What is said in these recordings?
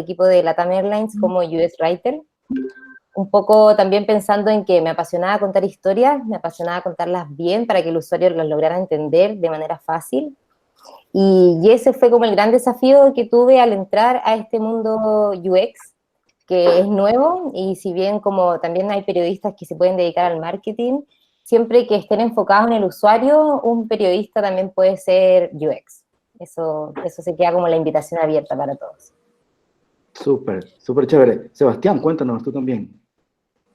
equipo de LATAM Airlines como UX Writer, un poco también pensando en que me apasionaba contar historias, me apasionaba contarlas bien para que el usuario las lograra entender de manera fácil. Y ese fue como el gran desafío que tuve al entrar a este mundo UX, que es nuevo, y si bien como también hay periodistas que se pueden dedicar al marketing, siempre que estén enfocados en el usuario, un periodista también puede ser UX. Eso se queda como la invitación abierta para todos. Súper, súper chévere. Sebastián, cuéntanos tú también.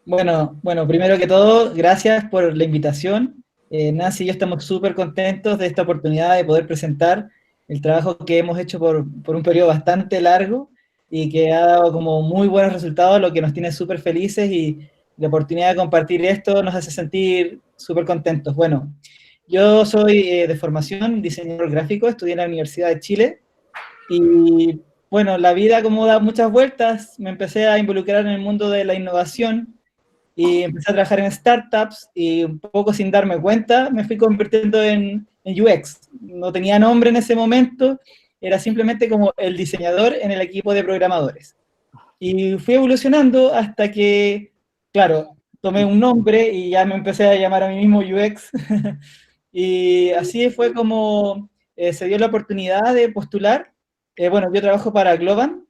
Bueno, primero que todo, gracias por la invitación. Nancy y yo estamos súper contentos de esta oportunidad de poder presentar el trabajo que hemos hecho por un periodo bastante largo y que ha dado como muy buenos resultados, lo que nos tiene súper felices, y la oportunidad de compartir esto nos hace sentir súper contentos. Bueno, yo soy de formación diseñador gráfico, estudié en la Universidad de Chile y bueno, la vida como da muchas vueltas, me empecé a involucrar en el mundo de la innovación y empecé a trabajar en startups y un poco sin darme cuenta me fui convirtiendo en UX. No tenía nombre en ese momento, era simplemente como el diseñador en el equipo de programadores. Y fui evolucionando hasta que, claro, tomé un nombre y ya me empecé a llamar a mí mismo UX. Y así fue como se dio la oportunidad de postular. Bueno, yo trabajo para Globant,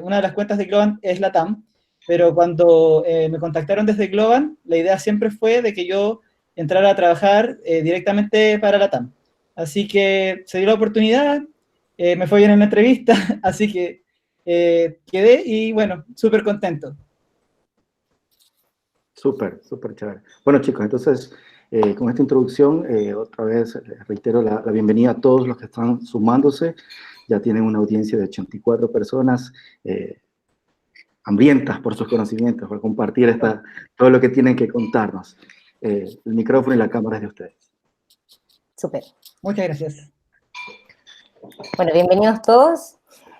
una de las cuentas de Globant es LATAM, pero cuando me contactaron desde Globant, la idea siempre fue de que yo entrara a trabajar directamente para LATAM. Así que se dio la oportunidad, me fue bien en la entrevista, así que quedé y bueno, súper contento. Súper, súper chévere. Bueno, chicos, entonces, con esta introducción, otra vez reitero la bienvenida a todos los que están sumándose. Ya tienen una audiencia de 84 personas hambrientas por sus conocimientos, por compartir todo lo que tienen que contarnos. El micrófono y la cámara es de ustedes. Súper. Muchas gracias. Bueno, bienvenidos todos.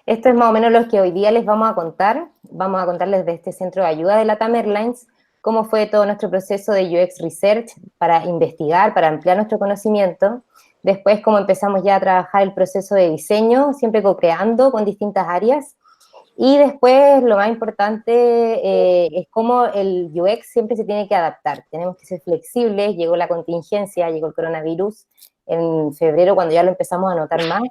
Esto es más o menos lo que hoy día les vamos a contar. Vamos a contarles de este centro de ayuda de LATAM Airlines, cómo fue todo nuestro proceso de UX Research para investigar, para ampliar nuestro conocimiento. Después, cómo empezamos ya a trabajar el proceso de diseño, siempre co-creando con distintas áreas. Y después, lo más importante es cómo el UX siempre se tiene que adaptar. Tenemos que ser flexibles. Llegó la contingencia, llegó el coronavirus en febrero, cuando ya lo empezamos a notar más.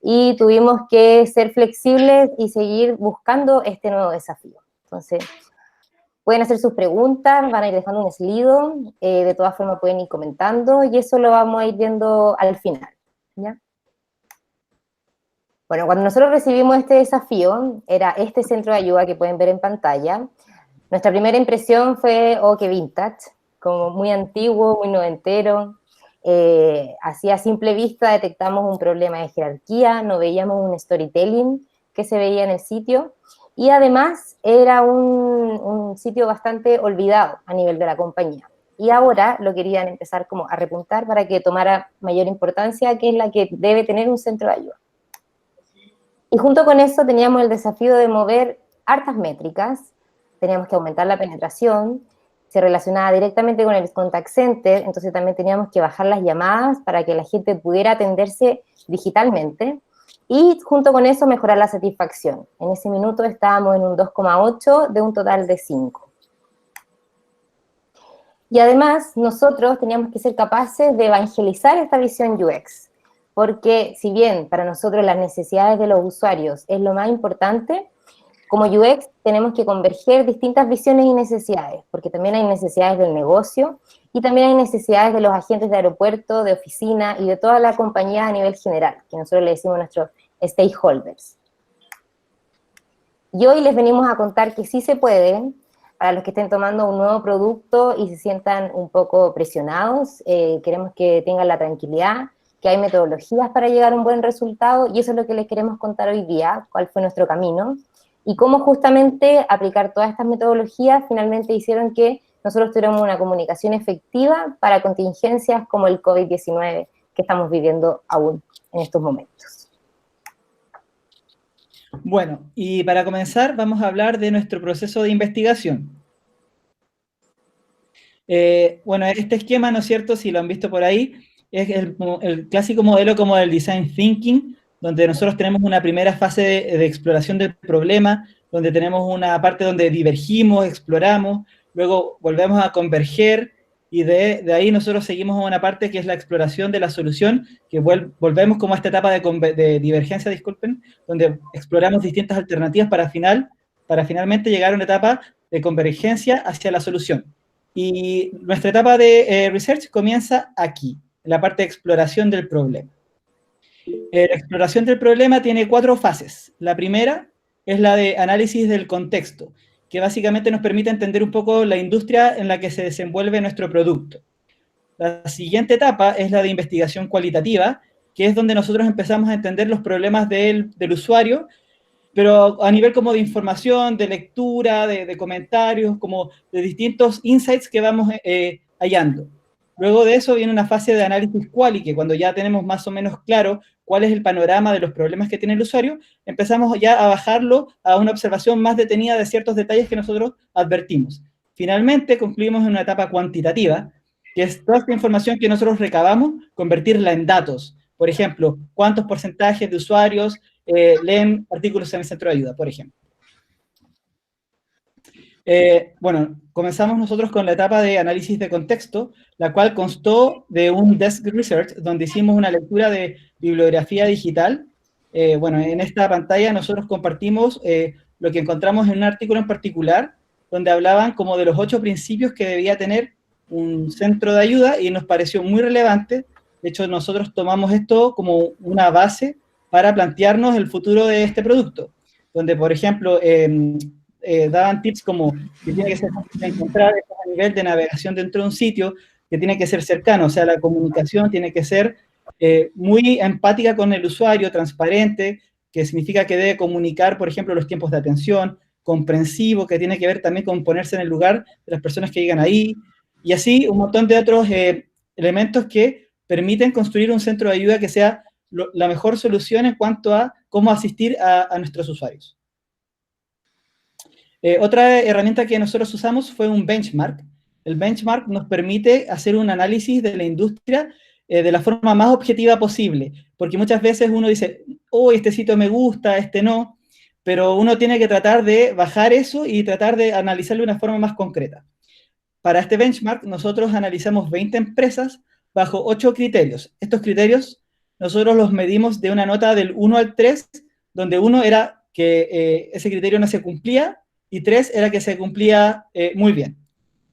Y tuvimos que ser flexibles y seguir buscando este nuevo desafío. Entonces, pueden hacer sus preguntas, van a ir dejando un Slido, de todas formas pueden ir comentando, y eso lo vamos a ir viendo al final, ¿ya? Bueno, cuando nosotros recibimos este desafío, era este centro de ayuda que pueden ver en pantalla. Nuestra primera impresión fue, oh, qué vintage, como muy antiguo, muy noventero. Así a simple vista detectamos un problema de jerarquía, no veíamos un storytelling que se veía en el sitio, y además era un sitio bastante olvidado a nivel de la compañía. Y ahora lo querían empezar como a repuntar para que tomara mayor importancia, que es la que debe tener un centro de ayuda. Y junto con eso teníamos el desafío de mover hartas métricas, teníamos que aumentar la penetración, se relacionaba directamente con el contact center, entonces también teníamos que bajar las llamadas para que la gente pudiera atenderse digitalmente, y junto con eso mejorar la satisfacción. En ese minuto estábamos en un 2,8 de un total de 5. Y además nosotros teníamos que ser capaces de evangelizar esta visión UX, porque si bien para nosotros las necesidades de los usuarios es lo más importante, como UX tenemos que converger distintas visiones y necesidades, porque también hay necesidades del negocio y también hay necesidades de los agentes de aeropuerto, de oficina y de toda la compañía a nivel general, que nosotros le decimos nuestros stakeholders. Y hoy les venimos a contar que sí se puede, para los que estén tomando un nuevo producto y se sientan un poco presionados, queremos que tengan la tranquilidad, que hay metodologías para llegar a un buen resultado, y eso es lo que les queremos contar hoy día, cuál fue nuestro camino, y cómo justamente aplicar todas estas metodologías finalmente hicieron que nosotros tuviéramos una comunicación efectiva para contingencias como el COVID-19 que estamos viviendo aún en estos momentos. Bueno, y para comenzar vamos a hablar de nuestro proceso de investigación. Bueno, este esquema, ¿no es cierto?, si lo han visto por ahí, es el clásico modelo como del Design Thinking, donde nosotros tenemos una primera fase de exploración del problema, donde tenemos una parte donde divergimos, exploramos, luego volvemos a converger, y de ahí nosotros seguimos a una parte que es la exploración de la solución, que volvemos como a esta etapa de divergencia, disculpen, donde exploramos distintas alternativas para finalmente llegar a una etapa de convergencia hacia la solución. Y nuestra etapa de research comienza aquí, en la parte de exploración del problema. La exploración del problema tiene 4 fases. La primera es la de análisis del contexto, que básicamente nos permite entender un poco la industria en la que se desenvuelve nuestro producto. La siguiente etapa es la de investigación cualitativa, que es donde nosotros empezamos a entender los problemas del usuario, pero a nivel como de información, de lectura, de comentarios, como de distintos insights que vamos hallando. Luego de eso viene una fase de análisis quali, que cuando ya tenemos más o menos claro cuál es el panorama de los problemas que tiene el usuario, empezamos ya a bajarlo a una observación más detenida de ciertos detalles que nosotros advertimos. Finalmente, concluimos en una etapa cuantitativa, que es toda esta información que nosotros recabamos, convertirla en datos. Por ejemplo, cuántos porcentajes de usuarios leen artículos en el centro de ayuda, por ejemplo. Bueno, comenzamos nosotros con la etapa de análisis de contexto, la cual constó de un desk research, donde hicimos una lectura de bibliografía digital. Bueno, en esta pantalla nosotros compartimos lo que encontramos en un artículo en particular, donde hablaban como de los 8 principios que debía tener un centro de ayuda, y nos pareció muy relevante. De hecho, nosotros tomamos esto como una base para plantearnos el futuro de este producto, donde, por ejemplo, daban tips como que tiene que ser fácil de encontrar a nivel de navegación dentro de un sitio, que tiene que ser cercano, o sea, la comunicación tiene que ser muy empática con el usuario, transparente, que significa que debe comunicar, por ejemplo, los tiempos de atención, comprensivo, que tiene que ver también con ponerse en el lugar de las personas que llegan ahí, y así un montón de otros elementos que permiten construir un centro de ayuda que sea la mejor solución en cuanto a cómo asistir a nuestros usuarios. Otra herramienta que nosotros usamos fue un benchmark. El benchmark nos permite hacer un análisis de la industria de la forma más objetiva posible, porque muchas veces uno dice, oh, este sitio me gusta, este no, pero uno tiene que tratar de bajar eso y tratar de analizarlo de una forma más concreta. Para este benchmark, nosotros analizamos 20 empresas bajo 8 criterios. Estos criterios nosotros los medimos de una nota del 1 al 3, donde 1 era que ese criterio no se cumplía, y 3 era que se cumplía muy bien.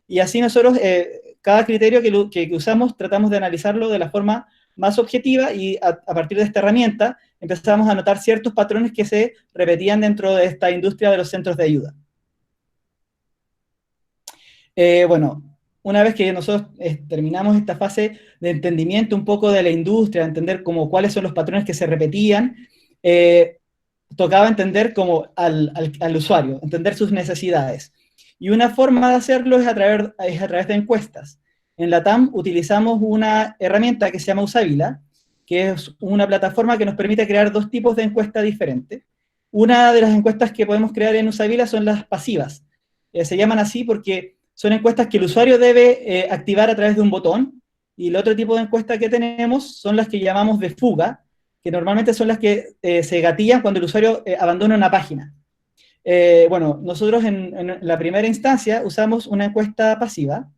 Y así nosotros, cada criterio que usamos, tratamos de analizarlo de la forma más objetiva, y a partir de esta herramienta empezamos a notar ciertos patrones que se repetían dentro de esta industria de los centros de ayuda. Bueno, una vez que nosotros terminamos esta fase de entendimiento un poco de la industria, entender como cuáles son los patrones que se repetían, tocaba entender como al usuario, entender sus necesidades. Y una forma de hacerlo es a través de encuestas. En la TAM utilizamos una herramienta que se llama Usabila, que es una plataforma que nos permite crear 2 tipos de encuestas diferentes. Una de las encuestas que podemos crear en Usabila son las pasivas. Se llaman así porque son encuestas que el usuario debe activar a través de un botón, y el otro tipo de encuesta que tenemos son las que llamamos de fuga, que normalmente son las que se gatillan cuando el usuario abandona una página. Bueno, nosotros en la primera instancia usamos una encuesta pasiva,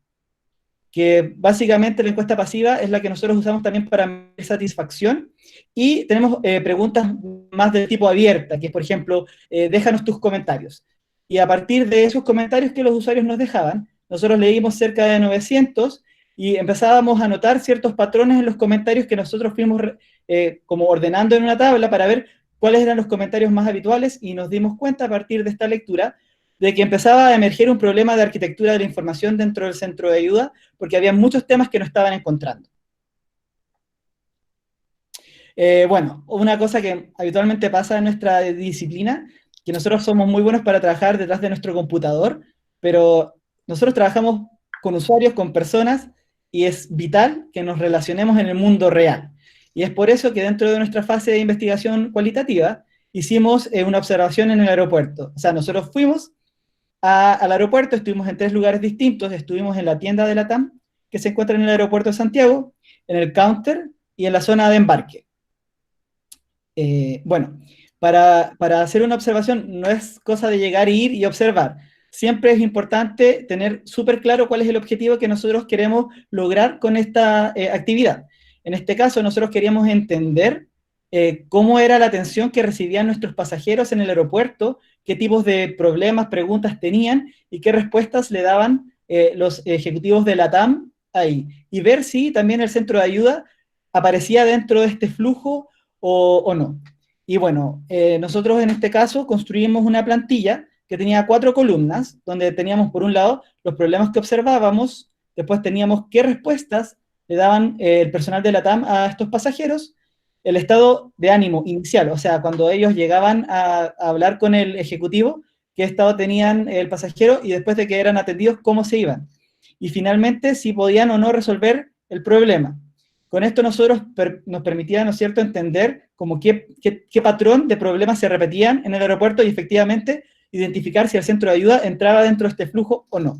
que básicamente la encuesta pasiva es la que nosotros usamos también para medir satisfacción, y tenemos preguntas más de tipo abierta, que es, por ejemplo, déjanos tus comentarios. Y a partir de esos comentarios que los usuarios nos dejaban, nosotros leímos cerca de 900, y empezábamos a notar ciertos patrones en los comentarios que nosotros fuimos como ordenando en una tabla para ver cuáles eran los comentarios más habituales, y nos dimos cuenta a partir de esta lectura de que empezaba a emerger un problema de arquitectura de la información dentro del centro de ayuda, porque había muchos temas que no estaban encontrando. Bueno, una cosa que habitualmente pasa en nuestra disciplina, que nosotros somos muy buenos para trabajar detrás de nuestro computador, pero nosotros trabajamos con usuarios, con personas, y es vital que nos relacionemos en el mundo real. Y es por eso que dentro de nuestra fase de investigación cualitativa hicimos una observación en el aeropuerto. O sea, nosotros fuimos al aeropuerto, estuvimos en 3 lugares distintos, estuvimos en la tienda de la TAM, que se encuentra en el aeropuerto de Santiago, en el counter y en la zona de embarque. Bueno, para hacer una observación no es cosa de llegar, ir y observar. Siempre es importante tener súper claro cuál es el objetivo que nosotros queremos lograr con esta actividad. En este caso, nosotros queríamos entender cómo era la atención que recibían nuestros pasajeros en el aeropuerto, qué tipos de problemas, preguntas tenían y qué respuestas le daban los ejecutivos de LATAM ahí. Y ver si también el centro de ayuda aparecía dentro de este flujo o no. Y bueno, nosotros en este caso construimos una plantilla que tenía 4 columnas, donde teníamos por un lado los problemas que observábamos, después teníamos qué respuestas le daban el personal de LATAM a estos pasajeros, el estado de ánimo inicial, o sea, cuando ellos llegaban a hablar con el ejecutivo, qué estado tenían el pasajero y después de que eran atendidos, cómo se iban. Y finalmente, si podían o no resolver el problema. Con esto nosotros nos permitía, ¿no es cierto?, entender como qué patrón de problemas se repetían en el aeropuerto y efectivamente identificar si el centro de ayuda entraba dentro de este flujo o no.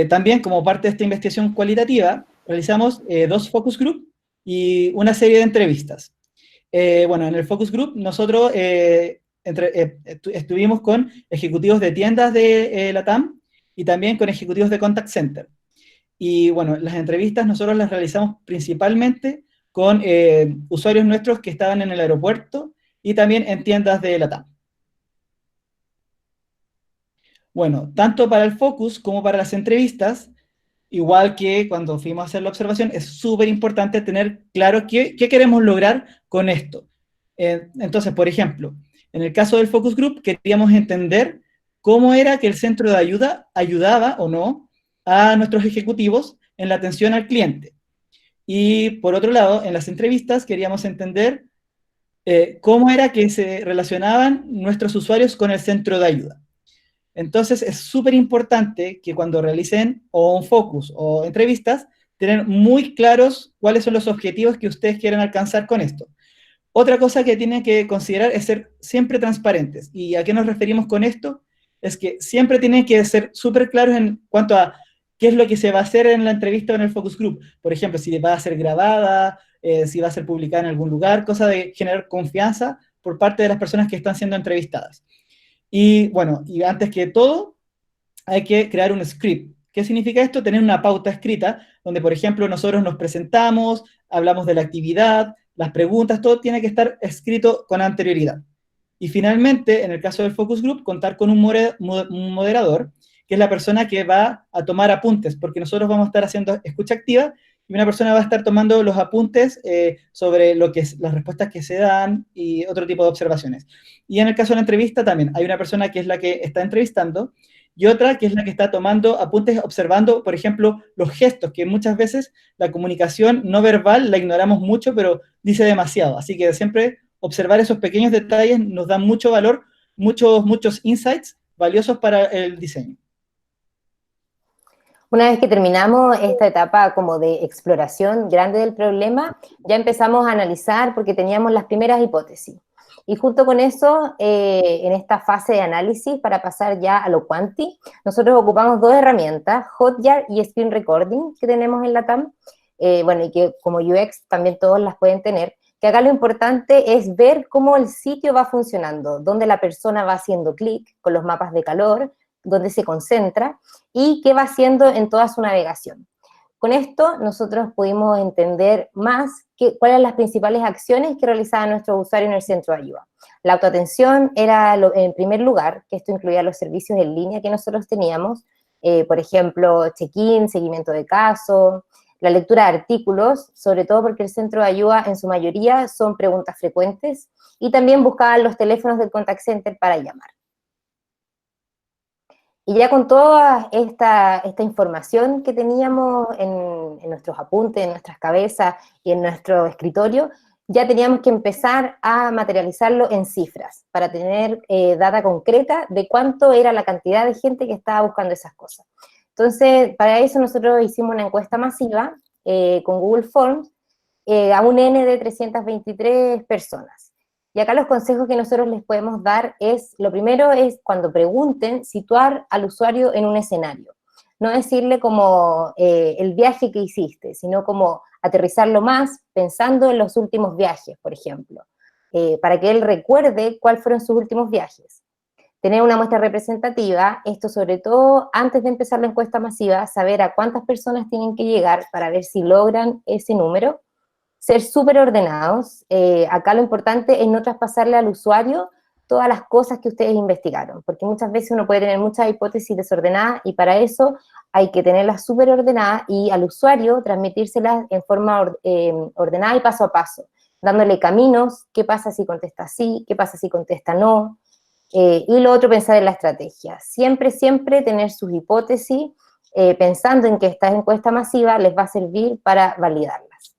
También, como parte de esta investigación cualitativa, realizamos 2 focus group y una serie de entrevistas. Bueno, en el focus group nosotros estuvimos con ejecutivos de tiendas de LATAM y también con ejecutivos de contact center. Y bueno, las entrevistas nosotros las realizamos principalmente con usuarios nuestros que estaban en el aeropuerto y también en tiendas de LATAM. Bueno, tanto para el focus como para las entrevistas, igual que cuando fuimos a hacer la observación, es súper importante tener claro qué queremos lograr con esto. Entonces, por ejemplo, en el caso del focus group, queríamos entender cómo era que el centro de ayuda ayudaba o no a nuestros ejecutivos en la atención al cliente. Y por otro lado, en las entrevistas queríamos entender cómo era que se relacionaban nuestros usuarios con el centro de ayuda. Entonces, es súper importante que cuando realicen o un focus o entrevistas, tener muy claros cuáles son los objetivos que ustedes quieren alcanzar con esto. Otra cosa que tienen que considerar es ser siempre transparentes. ¿Y a qué nos referimos con esto? Es que siempre tienen que ser súper claros en cuanto a qué es lo que se va a hacer en la entrevista o en el focus group. Por ejemplo, si va a ser grabada, si va a ser publicada en algún lugar, cosa de generar confianza por parte de las personas que están siendo entrevistadas. Y bueno, y antes que todo, hay que crear un script. ¿Qué significa esto? Tener una pauta escrita, donde, por ejemplo, nosotros nos presentamos, hablamos de la actividad, las preguntas, todo tiene que estar escrito con anterioridad. Y finalmente, en el caso del focus group, contar con un moderador, que es la persona que va a tomar apuntes, porque nosotros vamos a estar haciendo escucha activa y una persona va a estar tomando los apuntes sobre lo que es, las respuestas que se dan y otro tipo de observaciones. Y en el caso de la entrevista también hay una persona que es la que está entrevistando y otra que es la que está tomando apuntes, observando, por ejemplo, los gestos, que muchas veces la comunicación no verbal la ignoramos mucho, pero dice demasiado. Así que siempre observar esos pequeños detalles nos da mucho valor, muchos insights valiosos para el diseño. Una vez que terminamos esta etapa como de exploración grande del problema, ya empezamos a analizar porque teníamos las primeras hipótesis. Y junto con eso, en esta fase de análisis, para pasar ya a lo quanti, nosotros ocupamos 2 herramientas, Hotjar y Screen Recording, que tenemos en LATAM, bueno, y que como UX también todos las pueden tener, que acá lo importante es ver cómo el sitio va funcionando, dónde la persona va haciendo clic con los mapas de calor, dónde se concentra y qué va haciendo en toda su navegación. Con esto nosotros pudimos entender más cuáles eran las principales acciones que realizaban nuestros usuarios en el centro de ayuda. La autoatención era en primer lugar, que esto incluía los servicios en línea que nosotros teníamos, por ejemplo, check-in, seguimiento de casos, la lectura de artículos, sobre todo porque el centro de ayuda en su mayoría son preguntas frecuentes, y también buscaban los teléfonos del contact center para llamar. Y ya con toda esta información que teníamos en nuestros apuntes, en nuestras cabezas y en nuestro escritorio, ya teníamos que empezar a materializarlo en cifras, para tener data concreta de cuánto era la cantidad de gente que estaba buscando esas cosas. Entonces, para eso nosotros hicimos una encuesta masiva con Google Forms a un N de 323 personas. Y acá los consejos que nosotros les podemos dar es, lo primero es, cuando pregunten, situar al usuario en un escenario. No decirle como el viaje que hiciste, sino como aterrizarlo más pensando en los últimos viajes, por ejemplo, para que él recuerde cuáles fueron sus últimos viajes. Tener una muestra representativa, esto sobre todo antes de empezar la encuesta masiva, saber a cuántas personas tienen que llegar para ver si logran ese número, ser súper ordenados. Acá lo importante es no traspasarle al usuario todas las cosas que ustedes investigaron, porque muchas veces uno puede tener muchas hipótesis desordenadas y para eso hay que tenerlas súper ordenadas y al usuario transmitírselas en forma ordenada y paso a paso, dándole caminos, qué pasa si contesta sí, qué pasa si contesta no, y lo otro, pensar en la estrategia. Siempre, siempre tener sus hipótesis, pensando en que esta encuesta masiva les va a servir para validarlas.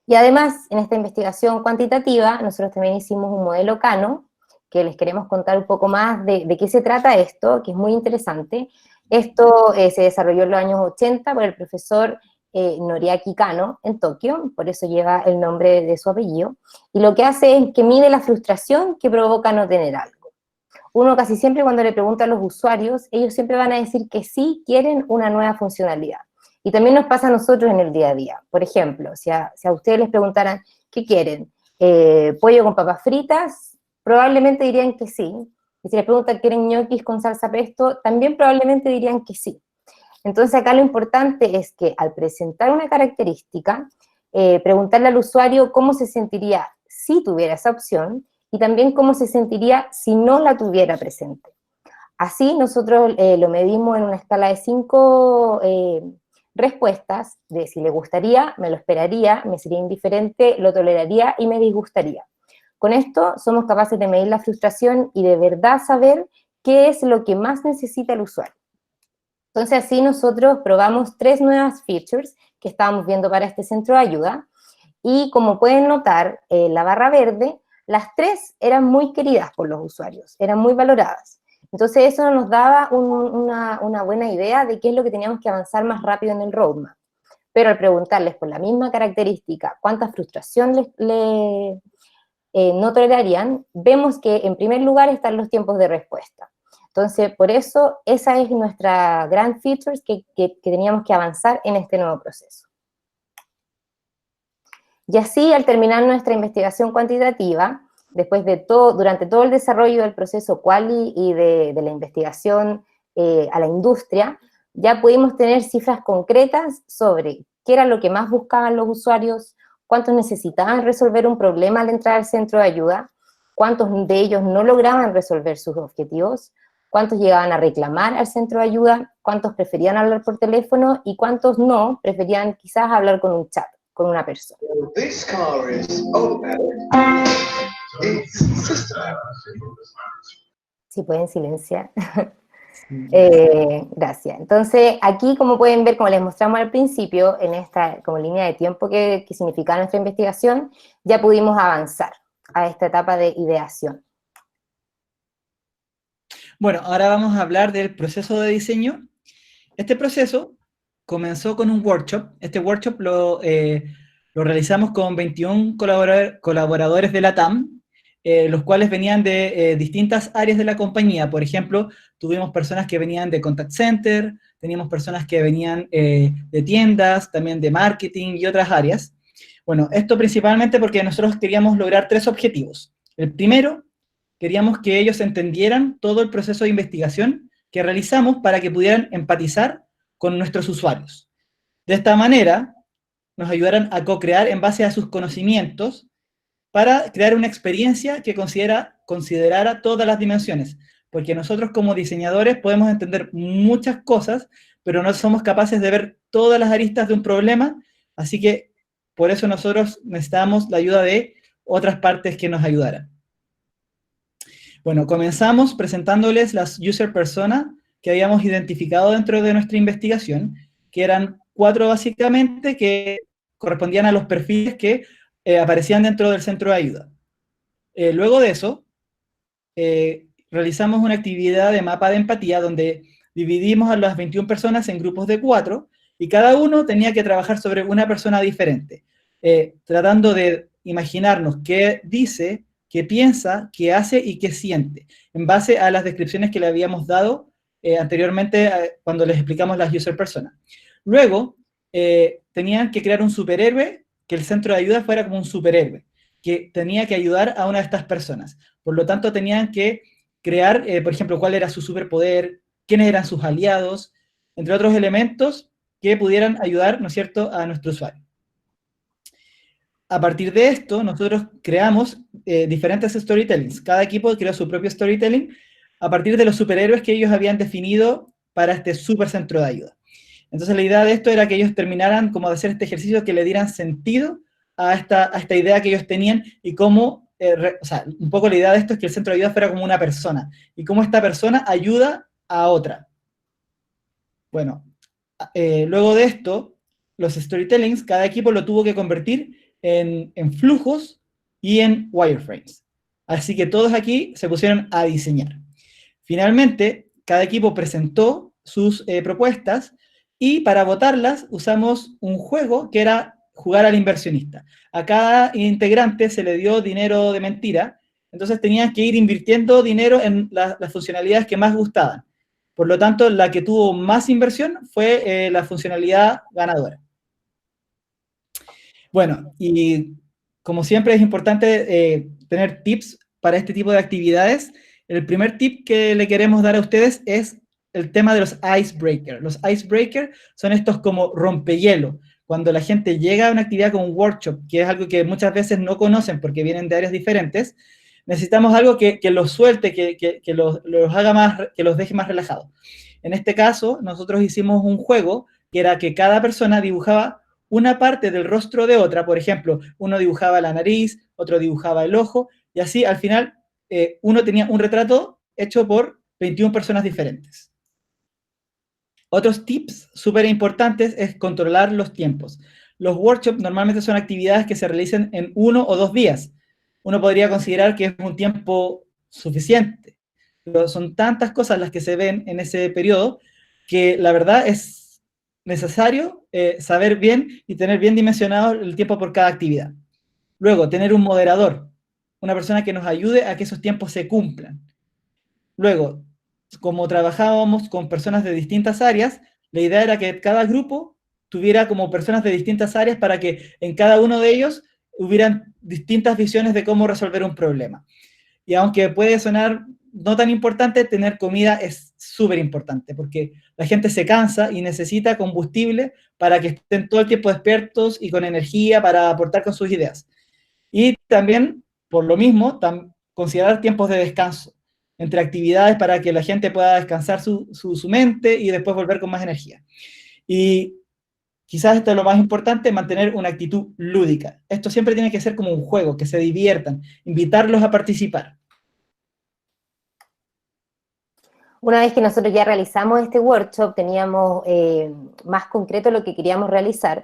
Y además, en esta investigación cuantitativa, nosotros también hicimos un modelo Kano, que les queremos contar un poco más de qué se trata esto, que es muy interesante. Esto se desarrolló en los años 80 por el profesor Noriaki Kano en Tokio, por eso lleva el nombre de su apellido, y lo que hace es que mide la frustración que provoca no tener algo. Uno casi siempre cuando le pregunta a los usuarios, ellos siempre van a decir que sí quieren una nueva funcionalidad. Y también nos pasa a nosotros en el día a día. Por ejemplo, si a ustedes les preguntaran, ¿qué quieren? ¿Pollo con papas fritas? Probablemente dirían que sí. Y si les preguntan, ¿quieren ñoquis con salsa pesto? También probablemente dirían que sí. Entonces acá lo importante es que al presentar una característica, preguntarle al usuario cómo se sentiría si tuviera esa opción y también cómo se sentiría si no la tuviera presente. Así nosotros lo medimos en una escala de 5 respuestas, de si le gustaría, me lo esperaría, me sería indiferente, lo toleraría y me disgustaría. Con esto somos capaces de medir la frustración y de verdad saber qué es lo que más necesita el usuario. Entonces así nosotros probamos 3 nuevas features que estábamos viendo para este centro de ayuda y como pueden notar, la barra verde, las 3 eran muy queridas por los usuarios, eran muy valoradas. Entonces eso nos daba una buena idea de qué es lo que teníamos que avanzar más rápido en el roadmap. Pero al preguntarles por la misma característica cuánta frustración no tolerarían, vemos que en primer lugar están los tiempos de respuesta. Entonces, por eso, esa es nuestra gran feature que teníamos que avanzar en este nuevo proceso. Y así, al terminar nuestra investigación cuantitativa, después de durante todo el desarrollo del proceso Quali y de la investigación a la industria, ya pudimos tener cifras concretas sobre qué era lo que más buscaban los usuarios, cuántos necesitaban resolver un problema al entrar al centro de ayuda, cuántos de ellos no lograban resolver sus objetivos, cuántos llegaban a reclamar al centro de ayuda, cuántos preferían hablar por teléfono y cuántos no, preferían quizás hablar con un chat, con una persona. This car is automatic. It's systematic. Si pueden silenciar. Gracias. Entonces, aquí, como pueden ver, como les mostramos al principio, en esta como línea de tiempo que significaba nuestra investigación, ya pudimos avanzar a esta etapa de ideación. Bueno, ahora vamos a hablar del proceso de diseño. Este proceso comenzó con un workshop. Este workshop lo realizamos con 21 colaboradores de la TAM, los cuales venían de distintas áreas de la compañía. Por ejemplo, tuvimos personas que venían de contact center, teníamos personas que venían de tiendas, también de marketing y otras áreas. Bueno, esto principalmente porque nosotros queríamos lograr 3 objetivos. El primero, queríamos que ellos entendieran todo el proceso de investigación que realizamos para que pudieran empatizar con nuestros usuarios. De esta manera, nos ayudaran a co-crear en base a sus conocimientos para crear una experiencia que considerara todas las dimensiones, porque nosotros como diseñadores podemos entender muchas cosas, pero no somos capaces de ver todas las aristas de un problema, así que por eso nosotros necesitamos la ayuda de otras partes que nos ayudaran. Bueno, comenzamos presentándoles las user persona que habíamos identificado dentro de nuestra investigación, que eran 4 básicamente que correspondían a los perfiles que aparecían dentro del centro de ayuda. Luego de eso, realizamos una actividad de mapa de empatía donde dividimos a las 21 personas en grupos de 4 y cada uno tenía que trabajar sobre una persona diferente, tratando de imaginarnos qué dice, qué piensa, qué hace y qué siente, en base a las descripciones que le habíamos dado anteriormente cuando les explicamos las user personas. Luego, tenían que crear un superhéroe, que el centro de ayuda fuera como un superhéroe, que tenía que ayudar a una de estas personas. Por lo tanto, tenían que crear, por ejemplo, cuál era su superpoder, quiénes eran sus aliados, entre otros elementos que pudieran ayudar, ¿no es cierto?, a nuestro usuario. A partir de esto, nosotros creamos diferentes storytellings. Cada equipo creó su propio storytelling a partir de los superhéroes que ellos habían definido para este super centro de ayuda. Entonces, la idea de esto era que ellos terminaran como de hacer este ejercicio que le dieran sentido a esta idea que ellos tenían y cómo, o sea, un poco la idea de esto es que el centro de ayuda fuera como una persona y cómo esta persona ayuda a otra. Bueno, luego de esto, los storytellings, cada equipo lo tuvo que convertir en flujos y en wireframes. Así que todos aquí se pusieron a diseñar. Finalmente, cada equipo presentó sus propuestas y para votarlas usamos un juego que era jugar al inversionista. A cada integrante se le dio dinero de mentira, entonces tenían que ir invirtiendo dinero en las funcionalidades que más gustaban. Por lo tanto, la que tuvo más inversión fue la funcionalidad ganadora. Bueno, y como siempre es importante tener tips para este tipo de actividades. El primer tip que le queremos dar a ustedes es el tema de los icebreakers. Los icebreakers son estos como rompehielo. Cuando la gente llega a una actividad como un workshop, que es algo que muchas veces no conocen porque vienen de áreas diferentes, necesitamos algo que los suelte, que los haga más, que los deje más relajados. En este caso, nosotros hicimos un juego que era que cada persona dibujaba una parte del rostro de otra. Por ejemplo, uno dibujaba la nariz, otro dibujaba el ojo, y así al final uno tenía un retrato hecho por 21 personas diferentes. Otros tips súper importantes es controlar los tiempos. Los workshops normalmente son actividades que se realizan en 1 o 2 días. Uno podría considerar que es un tiempo suficiente, pero son tantas cosas las que se ven en ese periodo que la verdad es necesario saber bien y tener bien dimensionado el tiempo por cada actividad. Luego, tener un moderador, una persona que nos ayude a que esos tiempos se cumplan. Luego, como trabajábamos con personas de distintas áreas, la idea era que cada grupo tuviera como personas de distintas áreas para que en cada uno de ellos hubieran distintas visiones de cómo resolver un problema. Y aunque puede sonar no tan importante, tener comida es súper importante, porque la gente se cansa y necesita combustible para que estén todo el tiempo despiertos y con energía para aportar con sus ideas. Y también, por lo mismo, considerar tiempos de descanso entre actividades para que la gente pueda descansar su mente y después volver con más energía. Y quizás esto es lo más importante, mantener una actitud lúdica. Esto siempre tiene que ser como un juego, que se diviertan, invitarlos a participar. Una vez que nosotros ya realizamos este workshop, teníamos más concreto lo que queríamos realizar,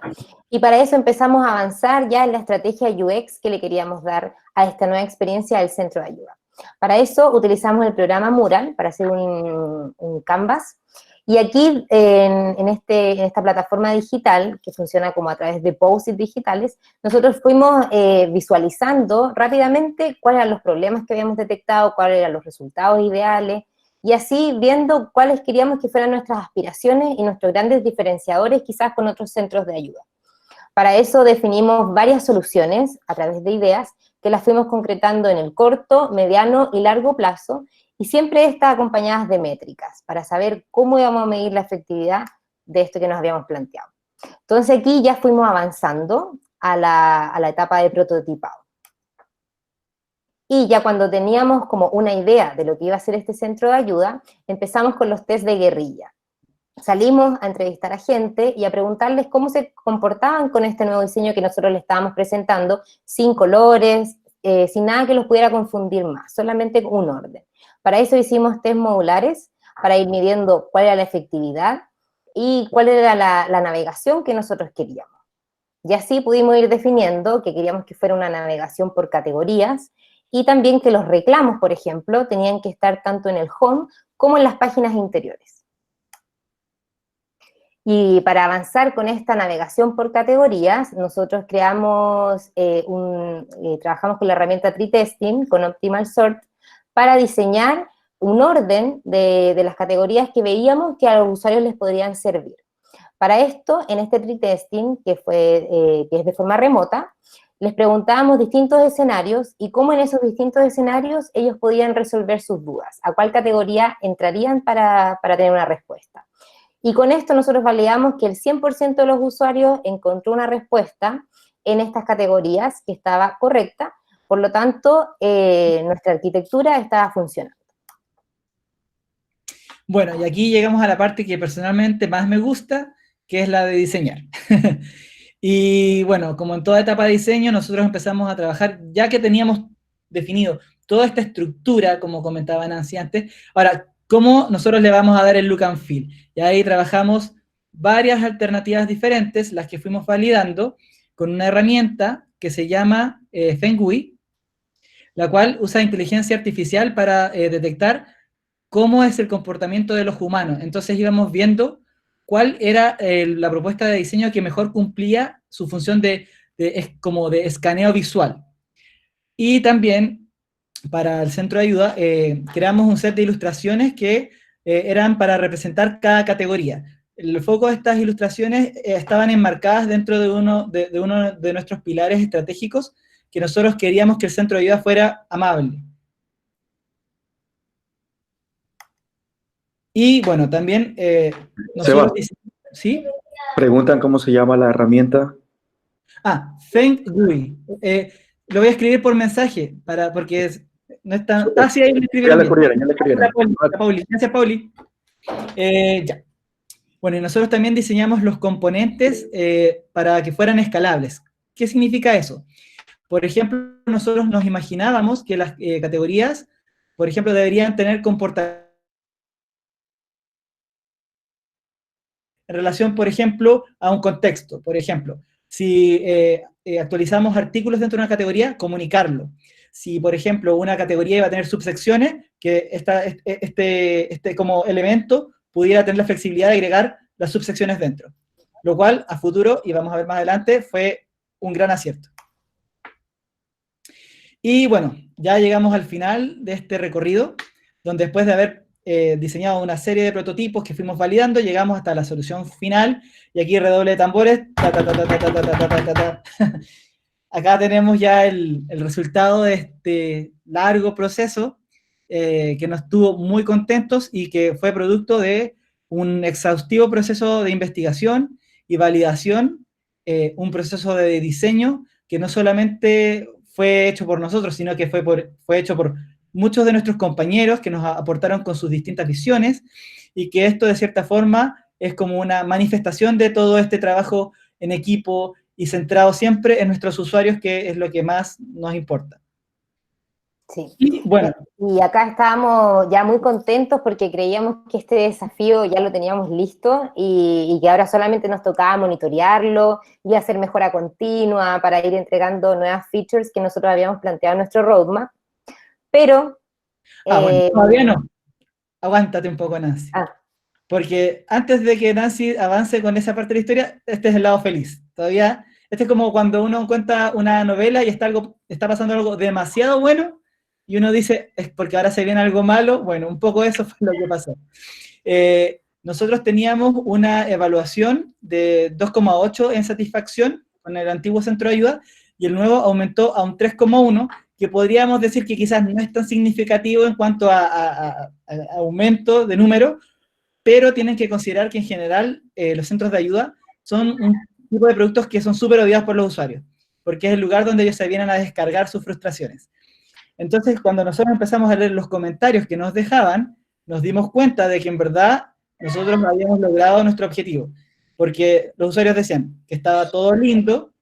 y para eso empezamos a avanzar ya en la estrategia UX que le queríamos dar a esta nueva experiencia del centro de ayuda. Para eso utilizamos el programa Mural para hacer un canvas, y aquí en esta plataforma digital, que funciona como a través de post-it digitales, nosotros fuimos visualizando rápidamente cuáles eran los problemas que habíamos detectado, cuáles eran los resultados ideales, y así viendo cuáles queríamos que fueran nuestras aspiraciones y nuestros grandes diferenciadores quizás con otros centros de ayuda. Para eso definimos varias soluciones a través de ideas que las fuimos concretando en el corto, mediano y largo plazo, y siempre estas acompañadas de métricas para saber cómo íbamos a medir la efectividad de esto que nos habíamos planteado. Entonces aquí ya fuimos avanzando a la etapa de prototipado. Y ya cuando teníamos como una idea de lo que iba a ser este centro de ayuda, empezamos con los test de guerrilla. Salimos a entrevistar a gente y a preguntarles cómo se comportaban con este nuevo diseño que nosotros les estábamos presentando, sin colores, sin nada que los pudiera confundir más, solamente un orden. Para eso hicimos test modulares, para ir midiendo cuál era la efectividad y cuál era la navegación que nosotros queríamos. Y así pudimos ir definiendo que queríamos que fuera una navegación por categorías, y también que los reclamos, por ejemplo, tenían que estar tanto en el home como en las páginas interiores. Y para avanzar con esta navegación por categorías, nosotros trabajamos con la herramienta Tree Testing, con Optimal Sort, para diseñar un orden de las categorías que veíamos que a los usuarios les podrían servir. Para esto, en este pre-testing, que es de forma remota, les preguntábamos distintos escenarios y cómo en esos distintos escenarios ellos podían resolver sus dudas, a cuál categoría entrarían para tener una respuesta. Y con esto nosotros validamos que el 100% de los usuarios encontró una respuesta en estas categorías que estaba correcta, por lo tanto, nuestra arquitectura estaba funcionando. Bueno, y aquí llegamos a la parte que personalmente más me gusta, que es la de diseñar. Y bueno, como en toda etapa de diseño, nosotros empezamos a trabajar, ya que teníamos definido toda esta estructura, como comentaba Nancy antes, ahora, ¿cómo nosotros le vamos a dar el look and feel? Y ahí trabajamos varias alternativas diferentes, las que fuimos validando, con una herramienta que se llama Fengui, la cual usa inteligencia artificial para detectar cómo es el comportamiento de los humanos. Entonces íbamos viendo cuál era la propuesta de diseño que mejor cumplía su función como de escaneo visual. Y también, para el centro de ayuda, creamos un set de ilustraciones que eran para representar cada categoría. El foco de estas ilustraciones estaban enmarcadas dentro de uno de nuestros pilares estratégicos, que nosotros queríamos que el centro de ayuda fuera amable. Y bueno, también nosotros... ¿Sí? Preguntan cómo se llama la herramienta. Feng Gui. Lo voy a escribir por mensaje, porque no es tan... sí, ahí lo escribí. Ya le escribieron. Pauli. Gracias, Pauli. Ya. Bueno, y nosotros también diseñamos los componentes para que fueran escalables. ¿Qué significa eso? Por ejemplo, nosotros nos imaginábamos que las categorías, por ejemplo, deberían tener comportamientos en relación, por ejemplo, a un contexto. Por ejemplo, si actualizamos artículos dentro de una categoría, comunicarlo. Si, por ejemplo, una categoría iba a tener subsecciones, que este como elemento pudiera tener la flexibilidad de agregar las subsecciones dentro. Lo cual, a futuro, y vamos a ver más adelante, fue un gran acierto. Y bueno, ya llegamos al final de este recorrido, donde después de haber diseñado una serie de prototipos que fuimos validando, llegamos hasta la solución final, y aquí redoble de tambores, acá tenemos ya el resultado de este largo proceso, que nos tuvo muy contentos y que fue producto de un exhaustivo proceso de investigación y validación, un proceso de diseño que no solamente fue hecho por nosotros, sino que fue hecho por muchos de nuestros compañeros que nos aportaron con sus distintas visiones, y que esto de cierta forma es como una manifestación de todo este trabajo en equipo y centrado siempre en nuestros usuarios, que es lo que más nos importa. Sí. Y bueno. Y acá estábamos ya muy contentos porque creíamos que este desafío ya lo teníamos listo y que ahora solamente nos tocaba monitorearlo y hacer mejora continua para ir entregando nuevas features que nosotros habíamos planteado en nuestro roadmap. Pero... bueno, todavía no. Aguántate un poco, Nancy. Porque antes de que Nancy avance con esa parte de la historia, este es el lado feliz. Todavía, este es como cuando uno cuenta una novela y está pasando algo demasiado bueno, y uno dice, es porque ahora se viene algo malo. Bueno, un poco eso fue lo que pasó. Nosotros teníamos una evaluación de 2,8 en satisfacción con el antiguo centro de ayuda, y el nuevo aumentó a un 3,1, que podríamos decir que quizás no es tan significativo en cuanto a aumento de número, pero tienen que considerar que en general los centros de ayuda son un tipo de productos que son súper odiados por los usuarios, porque es el lugar donde ellos se vienen a descargar sus frustraciones. Entonces, cuando nosotros empezamos a leer los comentarios que nos dejaban, nos dimos cuenta de que en verdad nosotros habíamos logrado nuestro objetivo, porque los usuarios decían que estaba todo lindo,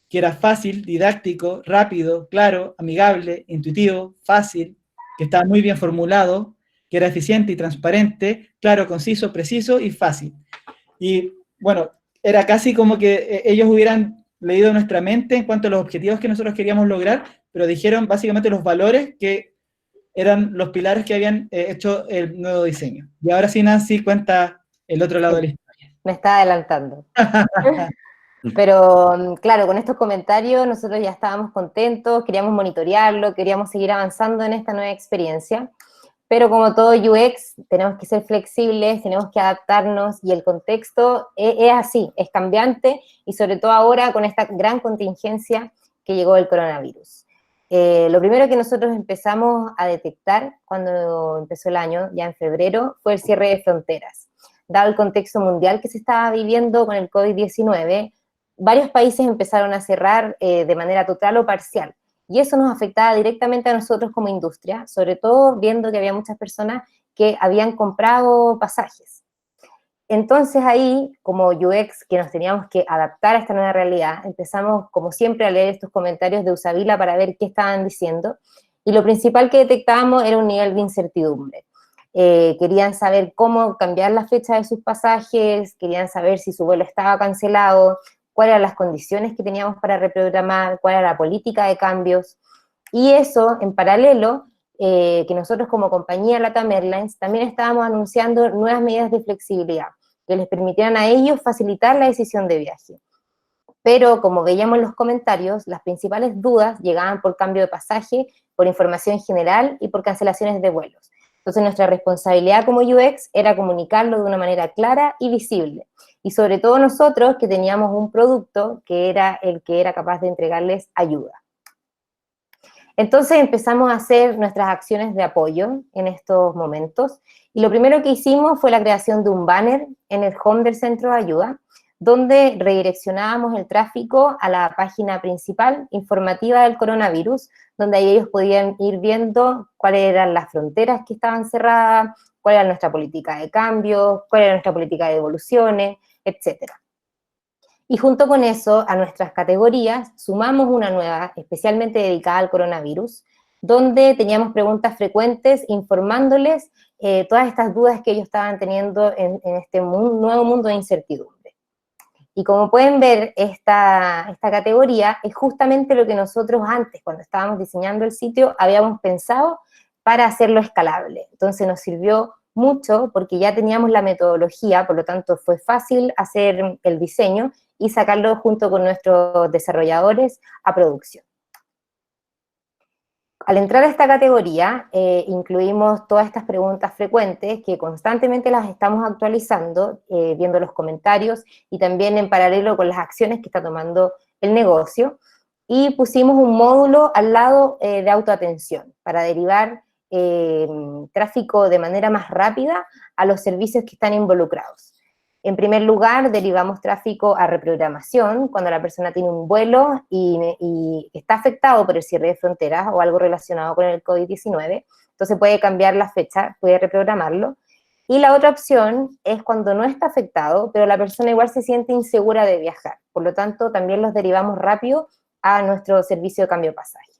que era fácil, didáctico, rápido, claro, amigable, intuitivo, fácil, que estaba muy bien formulado, que era eficiente y transparente, claro, conciso, preciso y fácil. Y bueno, era casi como que ellos hubieran leído nuestra mente en cuanto a los objetivos que nosotros queríamos lograr, pero dijeron básicamente los valores que eran los pilares que habían hecho el nuevo diseño. Y ahora sí, Nancy, cuenta el otro lado de la historia. Me está adelantando. Pero claro, con estos comentarios nosotros ya estábamos contentos, queríamos monitorearlo, queríamos seguir avanzando en esta nueva experiencia. pero como todo UX, tenemos que ser flexibles, tenemos que adaptarnos, y el contexto es así, es cambiante, y sobre todo ahora con esta gran contingencia que llegó el coronavirus. Lo primero que nosotros empezamos a detectar cuando empezó el año, ya en febrero, fue el cierre de fronteras. Dado el contexto mundial que se estaba viviendo con el COVID-19, varios países empezaron a cerrar de manera total o parcial, y eso nos afectaba directamente a nosotros como industria, sobre todo viendo que había muchas personas que habían comprado pasajes. Entonces ahí, como UX, que nos teníamos que adaptar a esta nueva realidad, empezamos, como siempre, a leer estos comentarios de Usabila para ver qué estaban diciendo, y lo principal que detectábamos era un nivel de incertidumbre. Querían saber cómo cambiar la fecha de sus pasajes, querían saber si su vuelo estaba cancelado, cuáles eran las condiciones que teníamos para reprogramar, cuál era la política de cambios, y eso, en paralelo, que nosotros como compañía LATAM Airlines también estábamos anunciando nuevas medidas de flexibilidad que les permitieran a ellos facilitar la decisión de viaje. Pero, como veíamos en los comentarios, las principales dudas llegaban por cambio de pasaje, por información general y por cancelaciones de vuelos. Entonces, nuestra responsabilidad como UX era comunicarlo de una manera clara y visible. Y sobre todo nosotros, que teníamos un producto que era el que era capaz de entregarles ayuda. Entonces empezamos a hacer nuestras acciones de apoyo en estos momentos, y lo primero que hicimos fue la creación de un banner en el home del centro de ayuda, donde redireccionábamos el tráfico a la página principal informativa del coronavirus, donde ahí ellos podían ir viendo cuáles eran las fronteras que estaban cerradas, cuál era nuestra política de cambio, cuál era nuestra política de devoluciones, etcétera. Y junto con eso, a nuestras categorías, sumamos una nueva, especialmente dedicada al coronavirus, donde teníamos preguntas frecuentes informándoles todas estas dudas que ellos estaban teniendo en este nuevo mundo de incertidumbre. Y como pueden ver, esta categoría es justamente lo que nosotros antes, cuando estábamos diseñando el sitio, habíamos pensado para hacerlo escalable. Entonces nos sirvió mucho porque ya teníamos la metodología, por lo tanto fue fácil hacer el diseño y sacarlo junto con nuestros desarrolladores a producción. Al entrar a esta categoría, incluimos todas estas preguntas frecuentes que constantemente las estamos actualizando, viendo los comentarios y también en paralelo con las acciones que está tomando el negocio, y pusimos un módulo al lado de autoatención para derivar tráfico de manera más rápida a los servicios que están involucrados. En primer lugar, derivamos tráfico a reprogramación, cuando la persona tiene un vuelo y está afectado por el cierre de fronteras o algo relacionado con el COVID-19, entonces puede cambiar la fecha, puede reprogramarlo. Y la otra opción es cuando no está afectado, pero la persona igual se siente insegura de viajar. Por lo tanto, también los derivamos rápido a nuestro servicio de cambio de pasaje.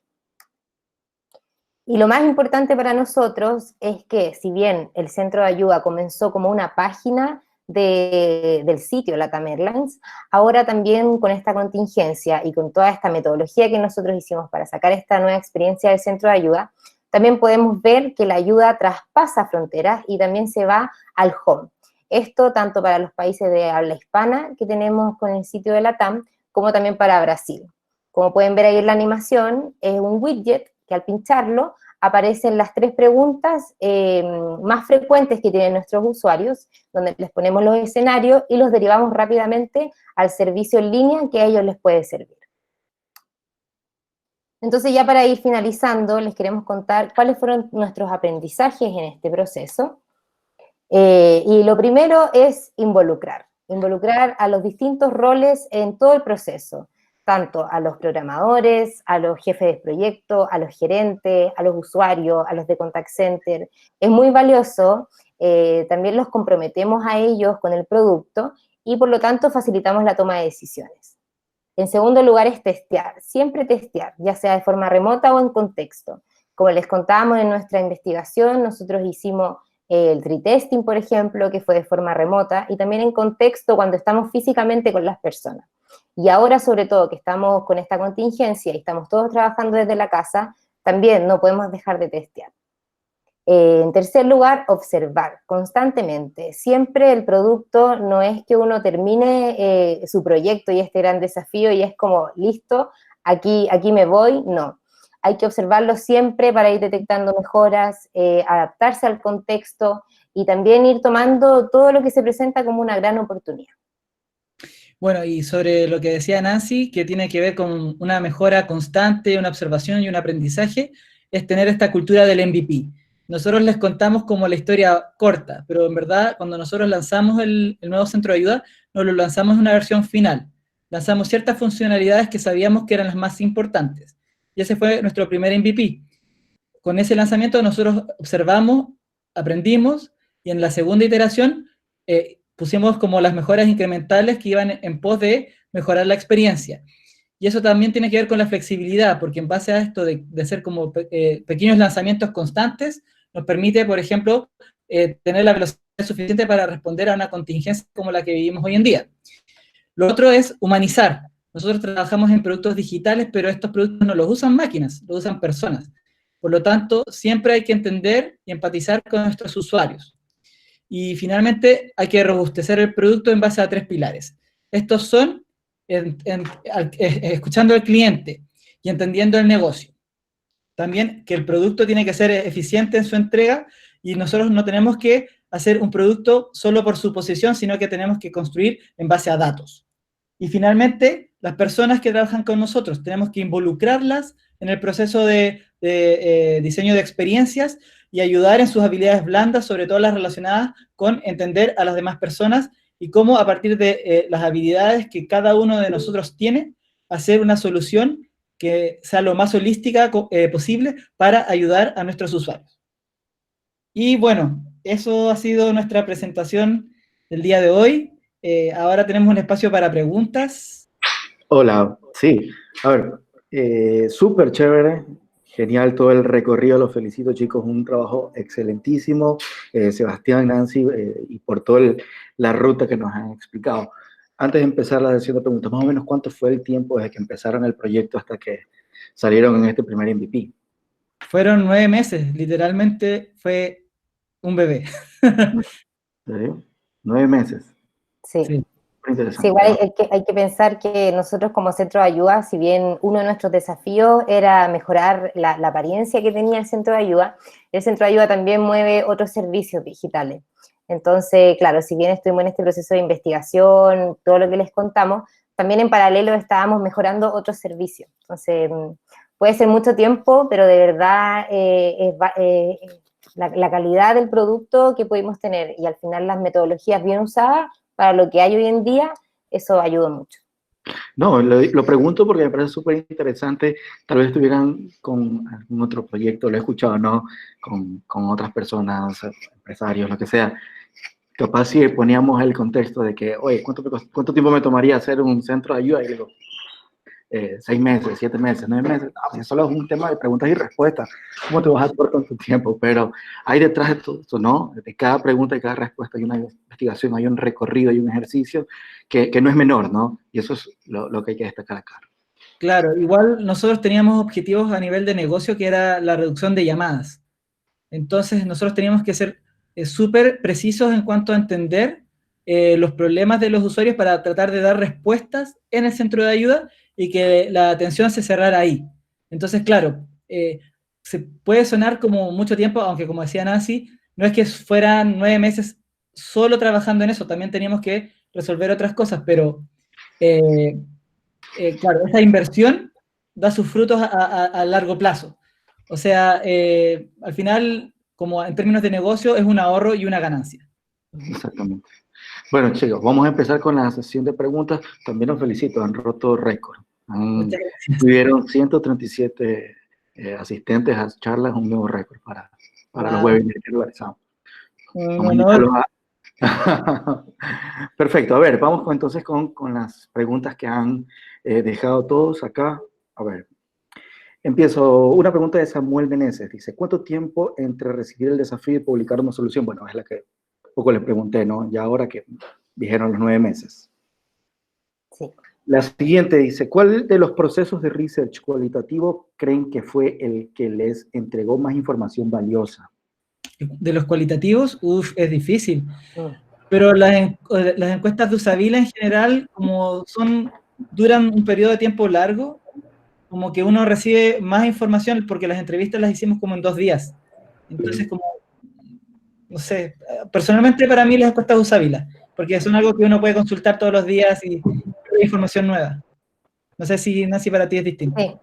Y lo más importante para nosotros es que, si bien el centro de ayuda comenzó como una página del sitio LATAM Airlines, ahora también con esta contingencia y con toda esta metodología que nosotros hicimos para sacar esta nueva experiencia del centro de ayuda, también podemos ver que la ayuda traspasa fronteras y también se va al home. Esto tanto para los países de habla hispana que tenemos con el sitio de LATAM, como también para Brasil. Como pueden ver ahí en la animación, es un widget que al pincharlo aparecen las 3 preguntas más frecuentes que tienen nuestros usuarios, donde les ponemos los escenarios y los derivamos rápidamente al servicio en línea que a ellos les puede servir. Entonces, ya para ir finalizando, les queremos contar cuáles fueron nuestros aprendizajes en este proceso. Y lo primero es involucrar a los distintos roles en todo el proceso, tanto a los programadores, a los jefes de proyecto, a los gerentes, a los usuarios, a los de contact center. Es muy valioso, también los comprometemos a ellos con el producto y por lo tanto facilitamos la toma de decisiones. En segundo lugar es testear, siempre testear, ya sea de forma remota o en contexto. Como les contábamos en nuestra investigación, nosotros hicimos el retesting, por ejemplo, que fue de forma remota, y también en contexto cuando estamos físicamente con las personas. Y ahora, sobre todo, que estamos con esta contingencia y estamos todos trabajando desde la casa, también no podemos dejar de testear. En tercer lugar, observar constantemente. Siempre el producto no es que uno termine su proyecto y este gran desafío y es como, listo, aquí me voy, no. hay que observarlo siempre para ir detectando mejoras, adaptarse al contexto y también ir tomando todo lo que se presenta como una gran oportunidad. Bueno, y sobre lo que decía Nancy, que tiene que ver con una mejora constante, una observación y un aprendizaje, es tener esta cultura del MVP. Nosotros les contamos como la historia corta, pero en verdad cuando nosotros lanzamos el nuevo centro de ayuda, nos lo lanzamos en una versión final. Lanzamos ciertas funcionalidades que sabíamos que eran las más importantes. Y ese fue nuestro primer MVP. Con ese lanzamiento nosotros observamos, aprendimos, y en la segunda iteración pusimos como las mejoras incrementales que iban en pos de mejorar la experiencia. Y eso también tiene que ver con la flexibilidad, porque en base a esto de hacer como pequeños lanzamientos constantes, nos permite, por ejemplo, tener la velocidad suficiente para responder a una contingencia como la que vivimos hoy en día. Lo otro es humanizar. Nosotros trabajamos en productos digitales, pero estos productos no los usan máquinas, los usan personas. Por lo tanto, siempre hay que entender y empatizar con nuestros usuarios. Y finalmente, hay que robustecer el producto en base a 3 pilares. Estos son escuchando al cliente y entendiendo el negocio. También que el producto tiene que ser eficiente en su entrega y nosotros no tenemos que hacer un producto solo por su posición, sino que tenemos que construir en base a datos. Y finalmente, las personas que trabajan con nosotros, tenemos que involucrarlas en el proceso de diseño de experiencias y ayudar en sus habilidades blandas, sobre todo las relacionadas con entender a las demás personas y cómo a partir de las habilidades que cada uno de nosotros tiene, hacer una solución que sea lo más holística posible para ayudar a nuestros usuarios. Y bueno, eso ha sido nuestra presentación del día de hoy. Ahora tenemos un espacio para preguntas. Hola, sí. A ver, súper chévere, genial todo el recorrido, los felicito chicos, un trabajo excelentísimo, Sebastián, Nancy, y por toda la ruta que nos han explicado. Antes de empezar la sesión de preguntas, más o menos ¿cuánto fue el tiempo desde que empezaron el proyecto hasta que salieron en este primer MVP? Fueron 9 meses, literalmente fue un bebé. ¿En serio? 9 meses. Sí. Sí. Muy interesante. Sí, igual hay que pensar que nosotros como centro de ayuda, si bien uno de nuestros desafíos era mejorar la apariencia que tenía el centro de ayuda, el centro de ayuda también mueve otros servicios digitales. Entonces, claro, si bien estuvimos en este proceso de investigación, todo lo que les contamos, también en paralelo estábamos mejorando otros servicios. Entonces, puede ser mucho tiempo, pero de verdad la calidad del producto que pudimos tener y al final las metodologías bien usadas para lo que hay hoy en día, eso ayuda mucho. No, lo pregunto porque me parece súper interesante. Tal vez estuvieran con algún otro proyecto, lo he escuchado, ¿no? Con otras personas, empresarios, lo que sea. Capaz si poníamos el contexto de que, oye, ¿cuánto tiempo me tomaría hacer un centro de ayuda? Y digo, 6 meses, 7 meses, 9 meses. No, pues solo es un tema de preguntas y respuestas. ¿Cómo te vas a tomar con tu tiempo? Pero hay detrás de todo esto, ¿no? De cada pregunta y cada respuesta hay una investigación, hay un recorrido, hay un ejercicio que no es menor, ¿no? Y eso es lo que hay que destacar acá. Claro, igual nosotros teníamos objetivos a nivel de negocio que era la reducción de llamadas. Entonces nosotros teníamos que ser súper precisos en cuanto a entender los problemas de los usuarios para tratar de dar respuestas en el centro de ayuda y que la atención se cerrara ahí. Entonces, claro, se puede sonar como mucho tiempo, aunque como decía Nancy, no es que fueran 9 meses solo trabajando en eso, también teníamos que resolver otras cosas, pero claro, esa inversión da sus frutos a largo plazo. O sea, al final, como en términos de negocio, es un ahorro y una ganancia. Exactamente. Bueno, chicos, vamos a empezar con la sesión de preguntas. También los felicito, han roto récord. Muchas gracias. Tuvieron 137 asistentes a charlas, un nuevo récord para los webinars que realizamos. Un honor. Perfecto, a ver, vamos entonces con las preguntas que han dejado todos acá. A ver, empiezo. Una pregunta de Samuel Meneses. Dice, ¿cuánto tiempo entre recibir el desafío y publicar una solución? Bueno, es la que un poco les pregunté, ¿no? Ya ahora que dijeron los 9 meses. Sí. La siguiente dice, ¿cuál de los procesos de research cualitativo creen que fue el que les entregó más información valiosa? De los cualitativos, es difícil. Pero las encuestas de usabilidad en general, como duran un periodo de tiempo largo, como que uno recibe más información porque las entrevistas las hicimos como en 2 días. Entonces, como, no sé, personalmente para mí las encuestas usables, porque son algo que uno puede consultar todos los días y hay información nueva. No sé si, Nancy, para ti es distinto. Sí.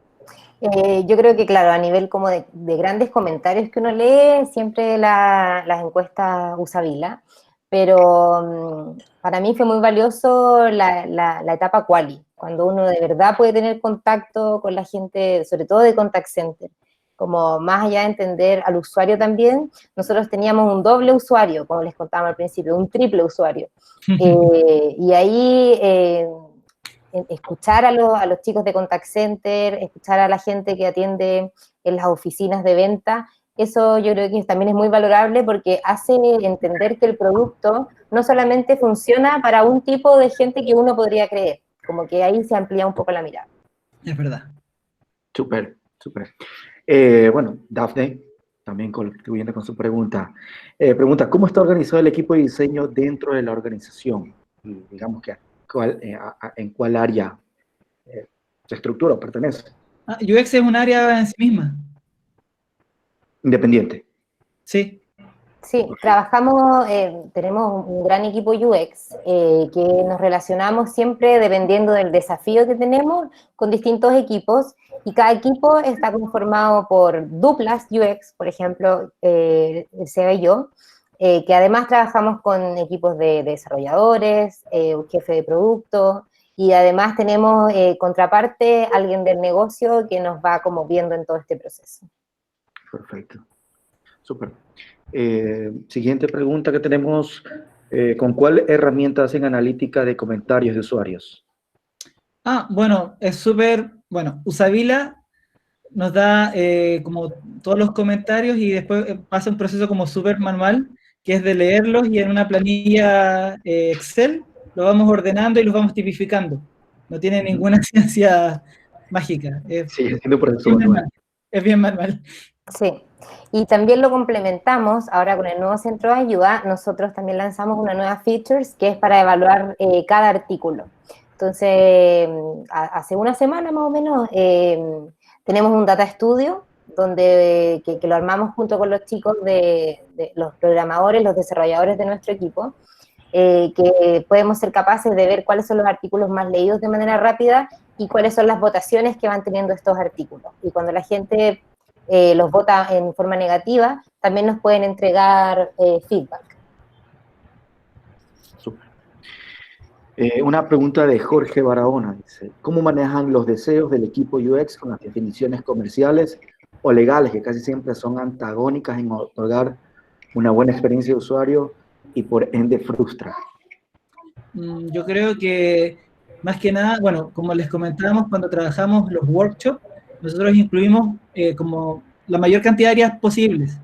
Yo creo que, claro, a nivel como de grandes comentarios que uno lee, siempre las encuestas usa Vila, pero para mí fue muy valioso la etapa quali, cuando uno de verdad puede tener contacto con la gente, sobre todo de contact center, como más allá de entender al usuario también, nosotros teníamos un doble usuario, como les contaba al principio, un triple usuario, y ahí escuchar a los chicos de contact center, escuchar a la gente que atiende en las oficinas de venta, eso yo creo que también es muy valorable porque hace entender que el producto no solamente funciona para un tipo de gente que uno podría creer, como que ahí se amplía un poco la mirada. Es verdad. Súper, súper. Bueno, Dafne, también contribuyendo con su pregunta. Pregunta, ¿cómo está organizado el equipo de diseño dentro de la organización? Y digamos que en cuál área se estructura o pertenece. UX es un área en sí misma. Independiente. Sí. Sí, trabajamos, tenemos un gran equipo UX que nos relacionamos siempre dependiendo del desafío que tenemos con distintos equipos y cada equipo está conformado por duplas UX, por ejemplo, Seba y yo, que además trabajamos con equipos de desarrolladores, un jefe de producto y además tenemos contraparte, alguien del negocio que nos va como viendo en todo este proceso. Perfecto. Súper. Siguiente pregunta que tenemos, ¿con cuál herramienta hacen analítica de comentarios de usuarios? Bueno, es súper, bueno, Usabila nos da como todos los comentarios y después pasa un proceso como súper manual, que es de leerlos y en una planilla Excel lo vamos ordenando y los vamos tipificando. No tiene ninguna ciencia mágica. Sí, siendo por eso Bien manual. manual. Es bien manual. Sí, y también lo complementamos ahora con el nuevo centro de ayuda. Nosotros también lanzamos una nueva features que es para evaluar cada artículo. Entonces, hace una semana más o menos tenemos un data studio donde que lo armamos junto con los chicos de los programadores, los desarrolladores de nuestro equipo, que podemos ser capaces de ver cuáles son los artículos más leídos de manera rápida y cuáles son las votaciones que van teniendo estos artículos. Y cuando la gente los vota en forma negativa, también nos pueden entregar feedback. Súper. Una pregunta de Jorge Barahona, dice, ¿cómo manejan los deseos del equipo UX con las definiciones comerciales o legales que casi siempre son antagónicas en otorgar una buena experiencia de usuario y por ende frustra? Yo creo que más que nada, bueno, como les comentábamos cuando trabajamos los workshops, nosotros incluimos como la mayor cantidad de áreas posibles.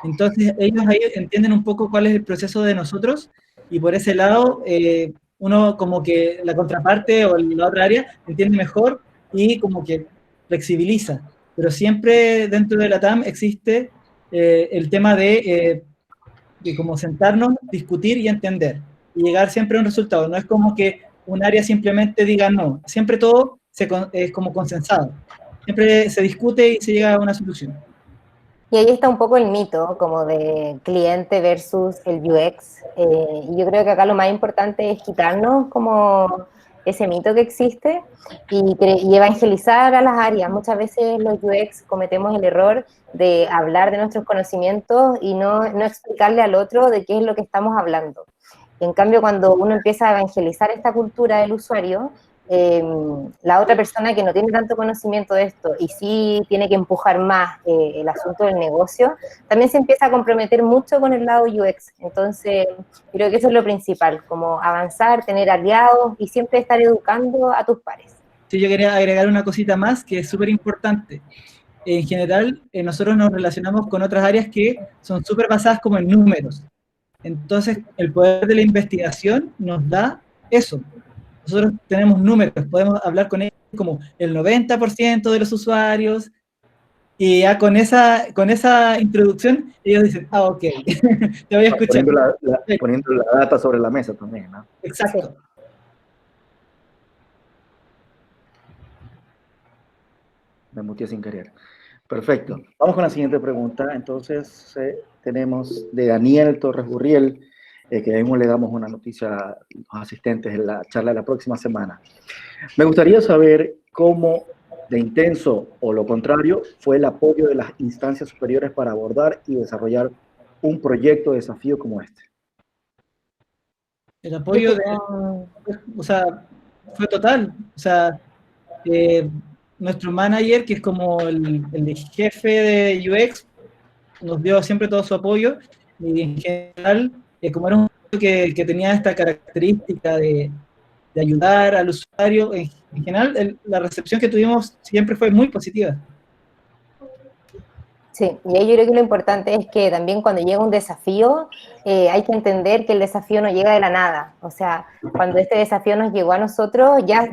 Entonces ellos ahí entienden un poco cuál es el proceso de nosotros y por ese lado uno como que la contraparte o la otra área entiende mejor y como que flexibiliza. Pero siempre dentro de la TAM existe el tema de como sentarnos, discutir y entender y llegar siempre a un resultado. No es como que un área simplemente diga no, siempre todo es como consensado. Siempre se discute y se llega a una solución. Y ahí está un poco el mito, como de cliente versus el UX. Y yo creo que acá lo más importante es quitarnos como ese mito que existe y evangelizar a las áreas. Muchas veces los UX cometemos el error de hablar de nuestros conocimientos y no explicarle al otro de qué es lo que estamos hablando. En cambio, cuando uno empieza a evangelizar esta cultura del usuario, la otra persona que no tiene tanto conocimiento de esto y sí tiene que empujar más el asunto del negocio, también se empieza a comprometer mucho con el lado UX. Entonces, creo que eso es lo principal, como avanzar, tener aliados y siempre estar educando a tus pares. Sí, yo quería agregar una cosita más que es súper importante. En general, nosotros nos relacionamos con otras áreas que son súper basadas como en números. Entonces, el poder de la investigación nos da eso. Nosotros tenemos números, podemos hablar con ellos como el 90% de los usuarios, y ya con esa introducción, ellos dicen, ok, te voy a escuchar. Poniendo la data sobre la mesa también, ¿no? Exacto. Sí. Me muteé sin querer. Perfecto. Vamos con la siguiente pregunta. Entonces, tenemos de Daniel Torres Burriel, que mismo le damos una noticia a los asistentes en la charla de la próxima semana. Me gustaría saber cómo de intenso o lo contrario fue el apoyo de las instancias superiores para abordar y desarrollar un proyecto de desafío como este. El apoyo o sea, fue total. O sea, nuestro manager, que es como el jefe de UX, nos dio siempre todo su apoyo, y en general, como era un proyecto que tenía esta característica de ayudar al usuario, en general, la recepción que tuvimos siempre fue muy positiva. Sí, y ahí yo creo que lo importante es que también cuando llega un desafío, hay que entender que el desafío no llega de la nada. O sea, cuando este desafío nos llegó a nosotros, ya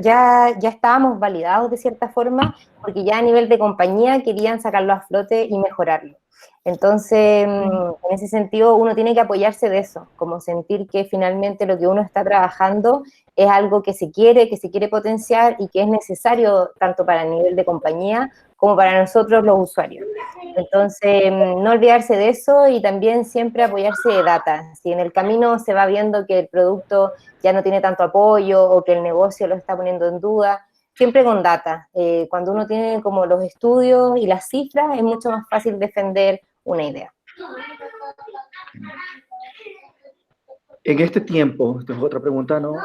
estábamos validados de cierta forma, porque ya a nivel de compañía querían sacarlo a flote y mejorarlo. Entonces, en ese sentido, uno tiene que apoyarse de eso, como sentir que finalmente lo que uno está trabajando es algo que se quiere potenciar y que es necesario tanto para el nivel de compañía como para nosotros los usuarios. Entonces, no olvidarse de eso y también siempre apoyarse de data. Si en el camino se va viendo que el producto ya no tiene tanto apoyo o que el negocio lo está poniendo en duda, siempre con data. Cuando uno tiene como los estudios y las cifras, es mucho más fácil defender una idea. En este tiempo, esta es otra pregunta, ¿no?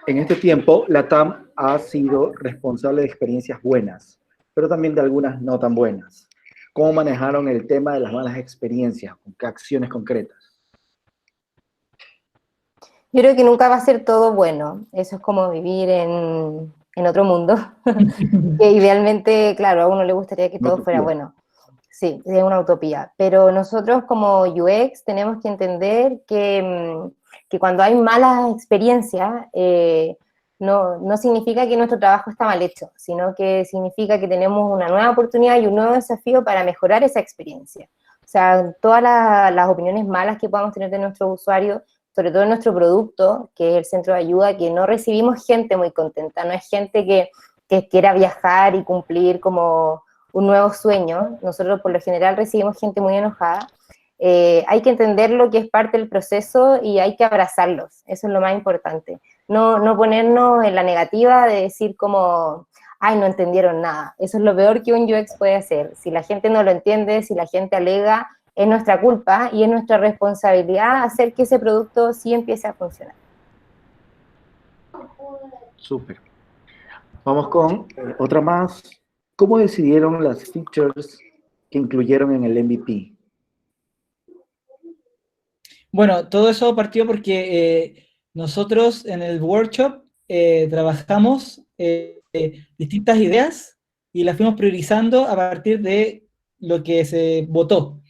En este tiempo, la TAM ha sido responsable de experiencias buenas, pero también de algunas no tan buenas. ¿Cómo manejaron el tema de las malas experiencias? ¿Con qué acciones concretas? Yo creo que nunca va a ser todo bueno. Eso es como vivir en otro mundo. Que idealmente, claro, a uno le gustaría que todo fuera bueno. Sí, es una utopía. Pero nosotros como UX tenemos que entender que cuando hay malas experiencias, no significa que nuestro trabajo está mal hecho, sino que significa que tenemos una nueva oportunidad y un nuevo desafío para mejorar esa experiencia. O sea, todas las opiniones malas que podamos tener de nuestros usuarios, sobre todo en nuestro producto, que es el centro de ayuda, que no recibimos gente muy contenta, no es gente que quiera viajar y cumplir como un nuevo sueño. Nosotros por lo general recibimos gente muy enojada. Hay que entender lo que es parte del proceso y hay que abrazarlos, eso es lo más importante. No ponernos en la negativa de decir como, ay, no entendieron nada. Eso es lo peor que un UX puede hacer. Si la gente no lo entiende, si la gente alega, es nuestra culpa y es nuestra responsabilidad hacer que ese producto sí empiece a funcionar. Súper. Vamos con otra más. ¿Cómo decidieron las features que incluyeron en el MVP? Bueno, todo eso partió porque nosotros en el workshop trabajamos distintas ideas y las fuimos priorizando a partir de lo que se votó.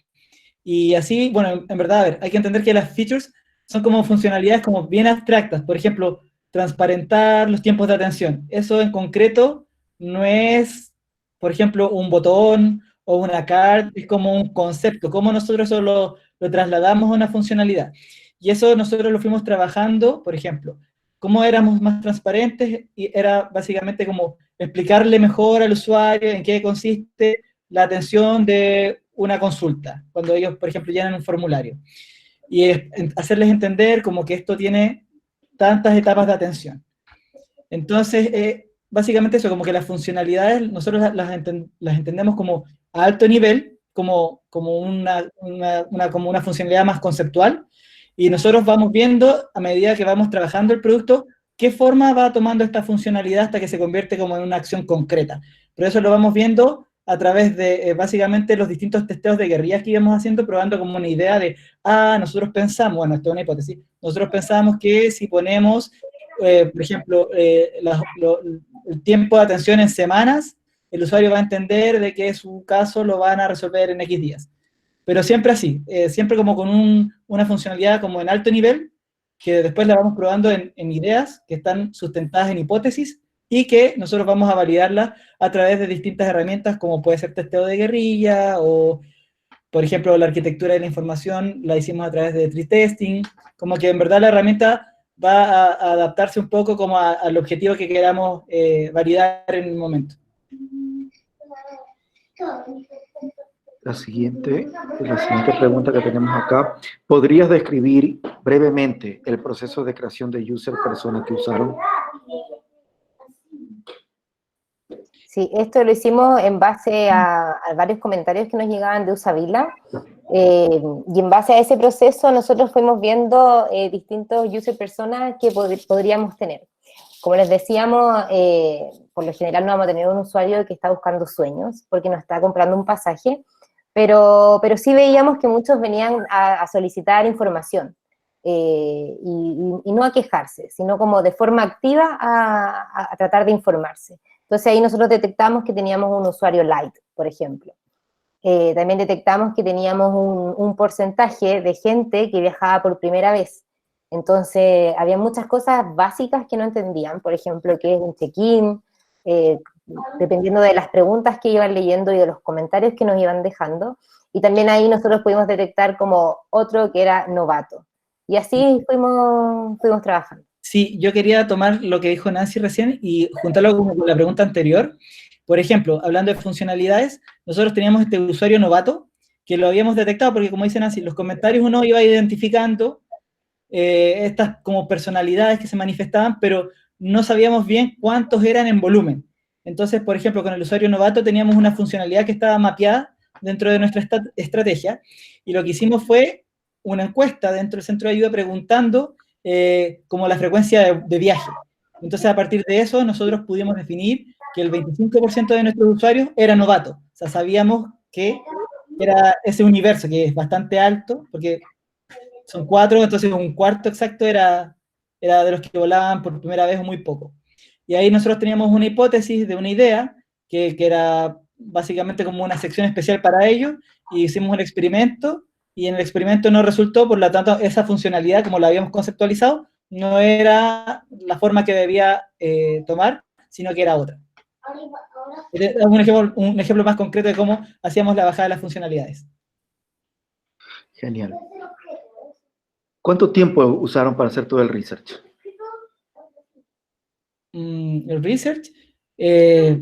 Y así, bueno, en verdad, a ver, hay que entender que las features son como funcionalidades como bien abstractas. Por ejemplo, transparentar los tiempos de atención. Eso en concreto no es, por ejemplo, un botón o una card, es como un concepto, cómo nosotros eso lo trasladamos a una funcionalidad. Y eso nosotros lo fuimos trabajando, por ejemplo, cómo éramos más transparentes, y era básicamente como explicarle mejor al usuario en qué consiste la atención de una consulta, cuando ellos, por ejemplo, llenan un formulario. Y hacerles entender como que esto tiene tantas etapas de atención. Entonces, básicamente eso, como que las funcionalidades nosotros las entendemos como a alto nivel, como una funcionalidad más conceptual, y nosotros vamos viendo, a medida que vamos trabajando el producto, qué forma va tomando esta funcionalidad hasta que se convierte como en una acción concreta. Pero eso lo vamos viendo a través de, básicamente, los distintos testeos de guerrillas que íbamos haciendo, probando como una idea de, nosotros pensamos, bueno, esto es una hipótesis, nosotros pensamos que si ponemos, por ejemplo, el tiempo de atención en semanas, el usuario va a entender de que su caso lo van a resolver en X días. Pero siempre así, siempre como con una funcionalidad como en alto nivel, que después la vamos probando en ideas que están sustentadas en hipótesis y que nosotros vamos a validarla a través de distintas herramientas como puede ser testeo de guerrilla o, por ejemplo, la arquitectura de la información la hicimos a través de tree testing, como que en verdad la herramienta va a adaptarse un poco como al objetivo que queramos validar en el momento. La siguiente pregunta que tenemos acá. ¿Podrías describir brevemente el proceso de creación de user persona que usaron? Sí, esto lo hicimos en base a varios comentarios que nos llegaban de Usabila, y en base a ese proceso nosotros fuimos viendo distintos user personas que podríamos tener. Como les decíamos, por lo general no vamos a tener un usuario que está buscando sueños, porque no está comprando un pasaje, pero sí veíamos que muchos venían a solicitar información, y no a quejarse, sino como de forma activa a tratar de informarse. Entonces ahí nosotros detectamos que teníamos un usuario light, por ejemplo. También detectamos que teníamos un porcentaje de gente que viajaba por primera vez. Entonces, había muchas cosas básicas que no entendían, por ejemplo, qué es un check-in, dependiendo de las preguntas que iban leyendo y de los comentarios que nos iban dejando. Y también ahí nosotros pudimos detectar como otro que era novato. Y así fuimos trabajando. Sí, yo quería tomar lo que dijo Nancy recién y juntarlo con la pregunta anterior. Por ejemplo, hablando de funcionalidades, nosotros teníamos este usuario novato que lo habíamos detectado porque, como dice Nancy, los comentarios uno iba identificando estas como personalidades que se manifestaban, pero no sabíamos bien cuántos eran en volumen. Entonces, por ejemplo, con el usuario novato teníamos una funcionalidad que estaba mapeada dentro de nuestra estrategia, y lo que hicimos fue una encuesta dentro del centro de ayuda preguntando como la frecuencia de viaje. Entonces, a partir de eso, nosotros pudimos definir que el 25% de nuestros usuarios era novato. O sea, sabíamos que era ese universo, que es bastante alto, porque son 4, entonces un cuarto exacto era de los que volaban por primera vez o muy poco. Y ahí nosotros teníamos una hipótesis de una idea que era básicamente como una sección especial para ellos, y hicimos un experimento, y en el experimento no resultó, por lo tanto, esa funcionalidad, como la habíamos conceptualizado, no era la forma que debía tomar, sino que era otra. Es un ejemplo más concreto de cómo hacíamos la bajada de las funcionalidades. Genial. ¿Cuánto tiempo usaron para hacer todo el research? El research,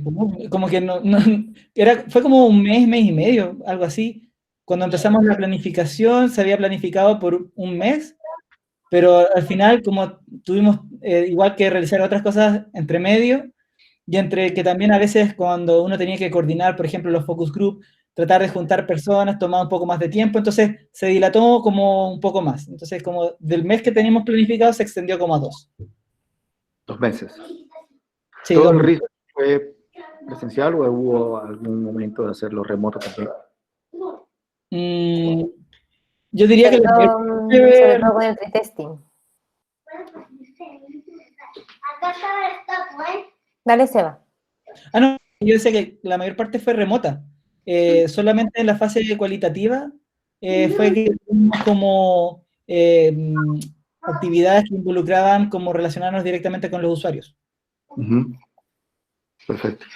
como que fue como un mes y medio, algo así. Cuando empezamos la planificación, se había planificado por un mes, pero al final, como tuvimos igual que realizar otras cosas entre medio, y entre que también a veces cuando uno tenía que coordinar, por ejemplo, los focus group, tratar de juntar personas, tomaba un poco más de tiempo, entonces se dilató como un poco más. Entonces, como del mes que teníamos planificado, se extendió como a 2. 2 meses. Sí, ¿Todo 2 el meses. research fue presencial o hubo algún momento de hacerlo remoto también? Yo diría que Sobre todo con el pretesting. Dale, Seba. no, yo decía que la mayor parte fue remota. Solamente en la fase cualitativa fue que tuvimos como actividades que involucraban como relacionarnos directamente con los usuarios. Perfecto.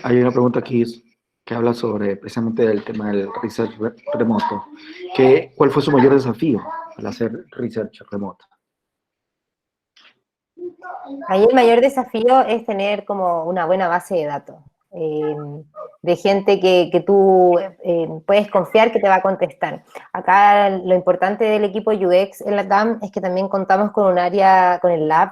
Hay una pregunta aquí que habla sobre precisamente el tema del research remoto. ¿Cuál fue su mayor desafío al hacer research remoto? Ahí el mayor desafío es tener como una buena base de datos, de gente que tú puedes confiar que te va a contestar. Acá lo importante del equipo UX en la TAM es que también contamos con un área, con el lab,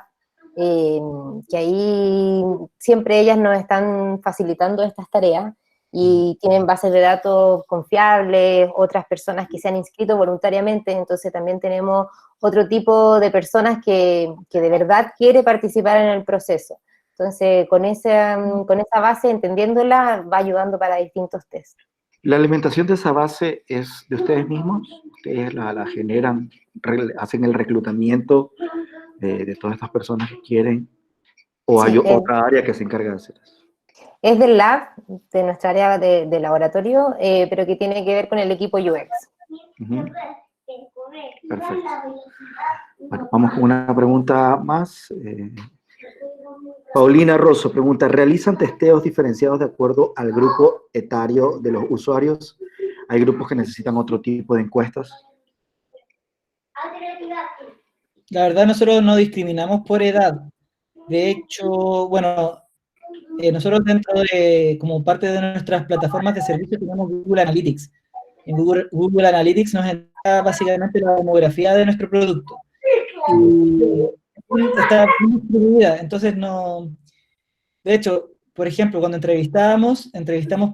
que ahí siempre ellas nos están facilitando estas tareas y tienen bases de datos confiables, otras personas que se han inscrito voluntariamente, entonces también tenemos otro tipo de personas que de verdad quiere participar en el proceso. Entonces, con esa base, entendiéndola, va ayudando para distintos tests. ¿La alimentación de esa base es de ustedes mismos? ¿Ustedes la generan, hacen el reclutamiento de todas estas personas que quieren? ¿O hay otra área que se encarga de hacer eso? Es del lab, de nuestra área de laboratorio, pero que tiene que ver con el equipo UX. Perfecto. Bueno, vamos con una pregunta más. Paulina Rosso pregunta, ¿realizan testeos diferenciados de acuerdo al grupo etario de los usuarios? ¿Hay grupos que necesitan otro tipo de encuestas? La verdad, nosotros no discriminamos por edad. De hecho, bueno, nosotros dentro de, como parte de nuestras plataformas de servicio, tenemos Google Analytics. En Google Analytics nos entrega básicamente la demografía de nuestro producto. Y está muy distribuida, entonces no... De hecho, por ejemplo, cuando entrevistamos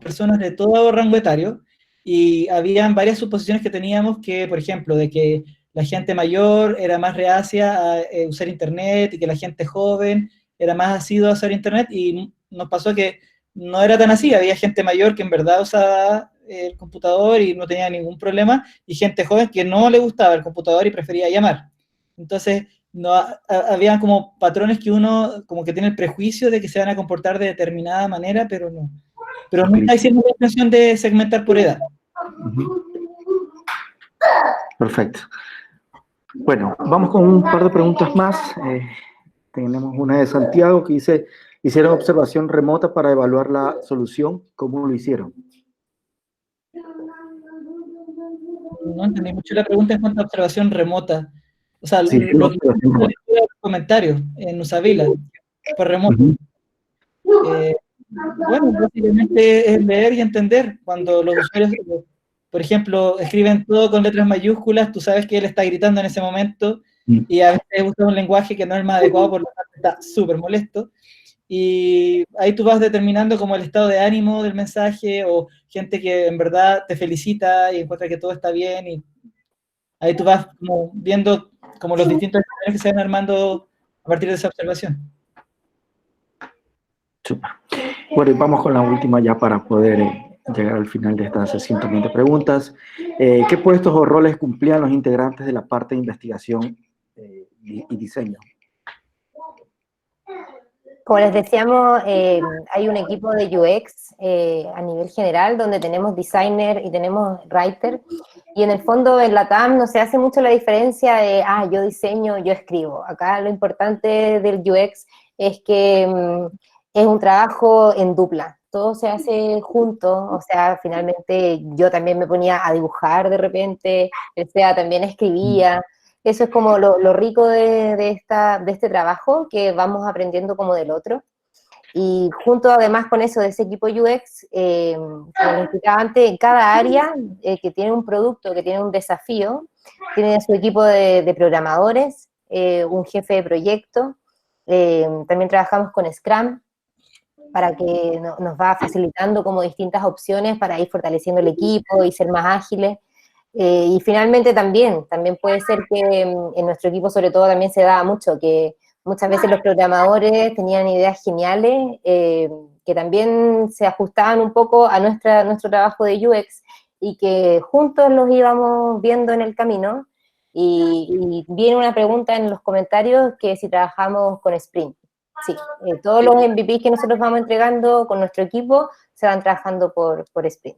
personas de todo rango etario, y habían varias suposiciones que teníamos que, por ejemplo, de que la gente mayor era más reacia a usar Internet y que la gente joven era más asidua a usar Internet, y nos pasó que no era tan así. Había gente mayor que en verdad usaba el computador y no tenía ningún problema, y gente joven que no le gustaba el computador y prefería llamar. Entonces, no, habían como patrones que uno como que tiene el prejuicio de que se van a comportar de determinada manera, pero no. Pero Ok. nunca hicimos la intención de segmentar por edad. Ujú. Perfecto. Bueno, vamos con un par de preguntas más. Tenemos una de Santiago que dice, ¿hicieron observación remota para evaluar la solución? ¿Cómo lo hicieron? No entendí mucho la pregunta en cuanto a observación remota. O sea, Sí, lo que observación hicimos remota. fue los comentarios en Usabila, fue remoto. Ujú. Bueno, básicamente es leer y entender. Cuando los usuarios, por ejemplo, escriben todo con letras mayúsculas, tú sabes que él está gritando en ese momento, y a veces usa un lenguaje que no es el más adecuado, por lo tanto está súper molesto. Y ahí tú vas determinando como el estado de ánimo del mensaje, o gente que en verdad te felicita y encuentra que todo está bien, y ahí tú vas como viendo como los distintos escenarios que se van armando a partir de esa observación. Súper. Bueno, y vamos con la última ya para poder llegar al final de esta sesión también de preguntas. ¿Qué puestos o roles cumplían los integrantes de la parte de investigación y diseño? Como les decíamos, hay un equipo de UX a nivel general donde tenemos designer y tenemos writer, y en el fondo en la TAM no se hace mucho la diferencia de, yo diseño, yo escribo. Acá lo importante del UX es que es un trabajo en dupla, todo se hace junto, o sea, finalmente yo también me ponía a dibujar de repente, el SEA también escribía. Eso es como lo rico de este trabajo, que vamos aprendiendo como del otro. Y junto además con eso de ese equipo UX, como les explicaba antes, cada área que tiene un producto, que tiene un desafío, tiene su equipo de programadores, un jefe de proyecto, también trabajamos con Scrum, para que nos va facilitando como distintas opciones para ir fortaleciendo el equipo y ser más ágiles. Y finalmente también puede ser que en nuestro equipo sobre todo también se da mucho, que muchas veces los programadores tenían ideas geniales que también se ajustaban un poco a nuestro trabajo de UX y que juntos los íbamos viendo en el camino. Y viene una pregunta en los comentarios que si trabajamos con Sprint. Sí, todos los MVPs que nosotros vamos entregando con nuestro equipo se van trabajando por Sprint.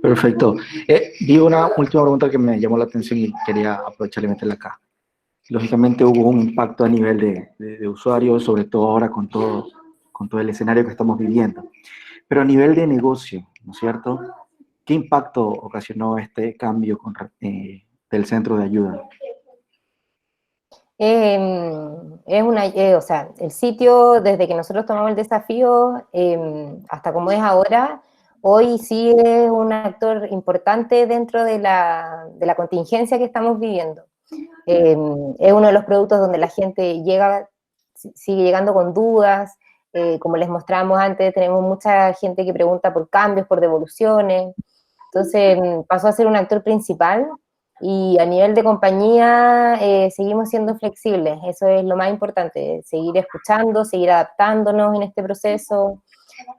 Perfecto. Vi una última pregunta que me llamó la atención y quería aprovechar y meterla acá. Lógicamente hubo un impacto a nivel de usuarios, sobre todo ahora con todo el escenario que estamos viviendo. Pero a nivel de negocio, ¿no es cierto? ¿Qué impacto ocasionó este cambio del centro de ayuda? O sea, el sitio, desde que nosotros tomamos el desafío hasta como es ahora, hoy sí es un actor importante dentro de la contingencia que estamos viviendo. Es uno de los productos donde la gente sigue llegando con dudas. Como les mostramos antes, tenemos mucha gente que pregunta por cambios, por devoluciones. Entonces pasó a ser un actor principal. Y a nivel de compañía, seguimos siendo flexibles, eso es lo más importante, seguir escuchando, seguir adaptándonos en este proceso,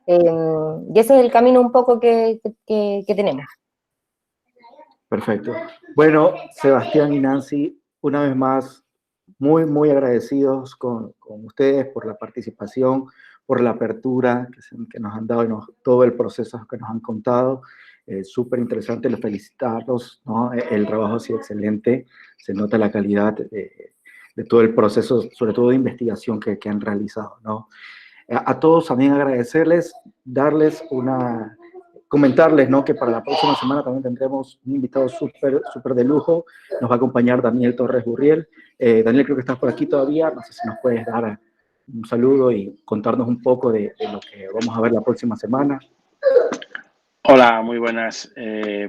y ese es el camino un poco que tenemos. Perfecto. Bueno, Sebastián y Nancy, una vez más, muy, muy agradecidos con ustedes por la participación, por la apertura que nos han dado y todo el proceso que nos han contado. Súper interesante, los felicitarlos, ¿no? El trabajo ha sido excelente, se nota la calidad de todo el proceso, sobre todo de investigación que han realizado, ¿no? A todos también agradecerles, comentarles, ¿no? Que para la próxima semana también tendremos un invitado súper de lujo, nos va a acompañar Daniel Torres Burriel. Daniel, creo que estás por aquí todavía, no sé si nos puedes dar un saludo y contarnos un poco de lo que vamos a ver la próxima semana. Hola, muy buenas.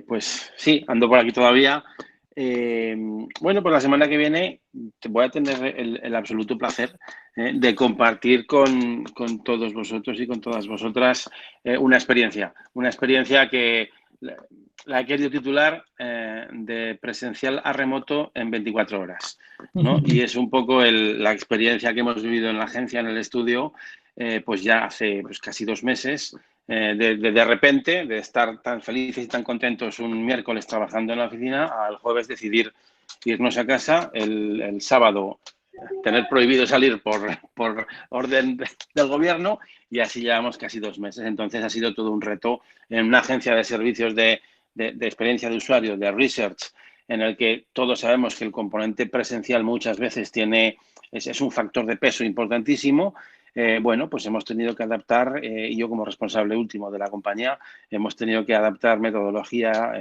Pues sí, ando por aquí todavía. Bueno, pues la semana que viene voy a tener el absoluto placer de compartir con todos vosotros y con todas vosotras una experiencia que la he querido titular de presencial a remoto en 24 horas, ¿no? Y es un poco la experiencia que hemos vivido en la agencia, en el estudio, pues ya hace pues, casi 2 meses. De repente, de estar tan felices y tan contentos un miércoles trabajando en la oficina, al jueves decidir irnos a casa, el sábado tener prohibido salir por orden del gobierno, y así llevamos casi 2 meses. Entonces ha sido todo un reto en una agencia de servicios de experiencia de usuario, de research, en el que todos sabemos que el componente presencial muchas veces es un factor de peso importantísimo. Bueno, pues hemos tenido que adaptar, y yo como responsable último de la compañía, hemos tenido que adaptar metodología,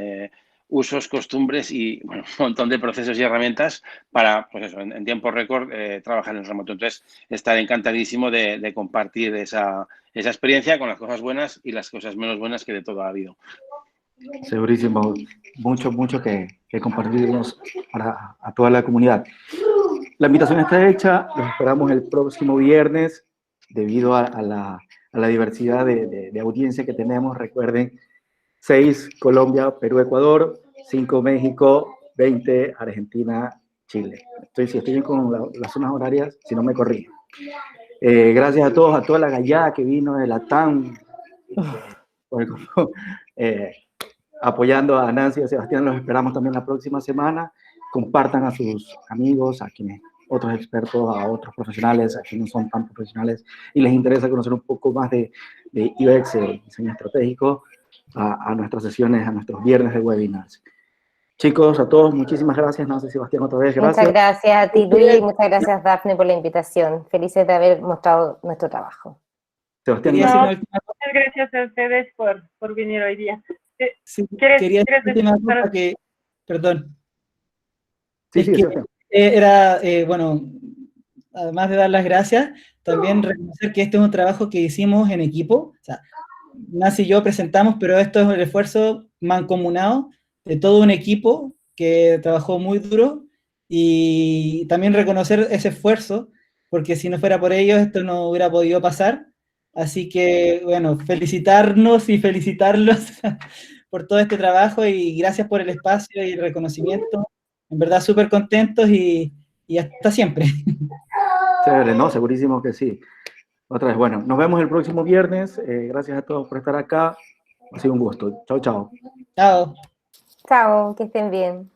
usos, costumbres y bueno, un montón de procesos y herramientas para, pues eso, en tiempo récord trabajar en remoto. Entonces, estar encantadísimo de compartir esa experiencia con las cosas buenas y las cosas menos buenas que de todo ha habido. Segurísimo, mucho que compartirnos a toda la comunidad. La invitación está hecha, los esperamos el próximo viernes, debido a la diversidad de audiencia que tenemos. Recuerden, 6 Colombia, Perú, Ecuador, 5 México, 20 Argentina, Chile. Si estoy bien con las zonas horarias, si no me corrijo. Gracias a todos, a toda la gallada que vino de la TAM, apoyando a Nancy y a Sebastián. Los esperamos también la próxima semana. Compartan a sus amigos, a quienes, otros expertos, a otros profesionales, a quienes no son tan profesionales y les interesa conocer un poco más de UX, diseño estratégico, a nuestras sesiones, a nuestros viernes de webinars. Chicos, a todos, muchísimas gracias. Nancy, Sebastián, otra vez, gracias. Muchas gracias a ti, Luis. Muchas gracias, Dafne, por la invitación. Felices de haber mostrado nuestro trabajo. Sebastián, muchas gracias a ustedes por venir hoy día. Sí, ¿Quieres decir una cosa que, perdón. Sí, Era, bueno, además de dar las gracias, también reconocer que este es un trabajo que hicimos en equipo. O sea, Nancy y yo presentamos, pero esto es el esfuerzo mancomunado de todo un equipo que trabajó muy duro, y también reconocer ese esfuerzo, porque si no fuera por ellos esto no hubiera podido pasar. Así que, bueno, felicitarnos y felicitarlos por todo este trabajo, y gracias por el espacio y el reconocimiento. En verdad, súper contentos y hasta siempre. Chévere, ¿no? Segurísimo que sí. Otra vez, bueno, nos vemos el próximo viernes. Gracias a todos por estar acá. Ha sido un gusto. Chao, chao. Chao. Chao, que estén bien.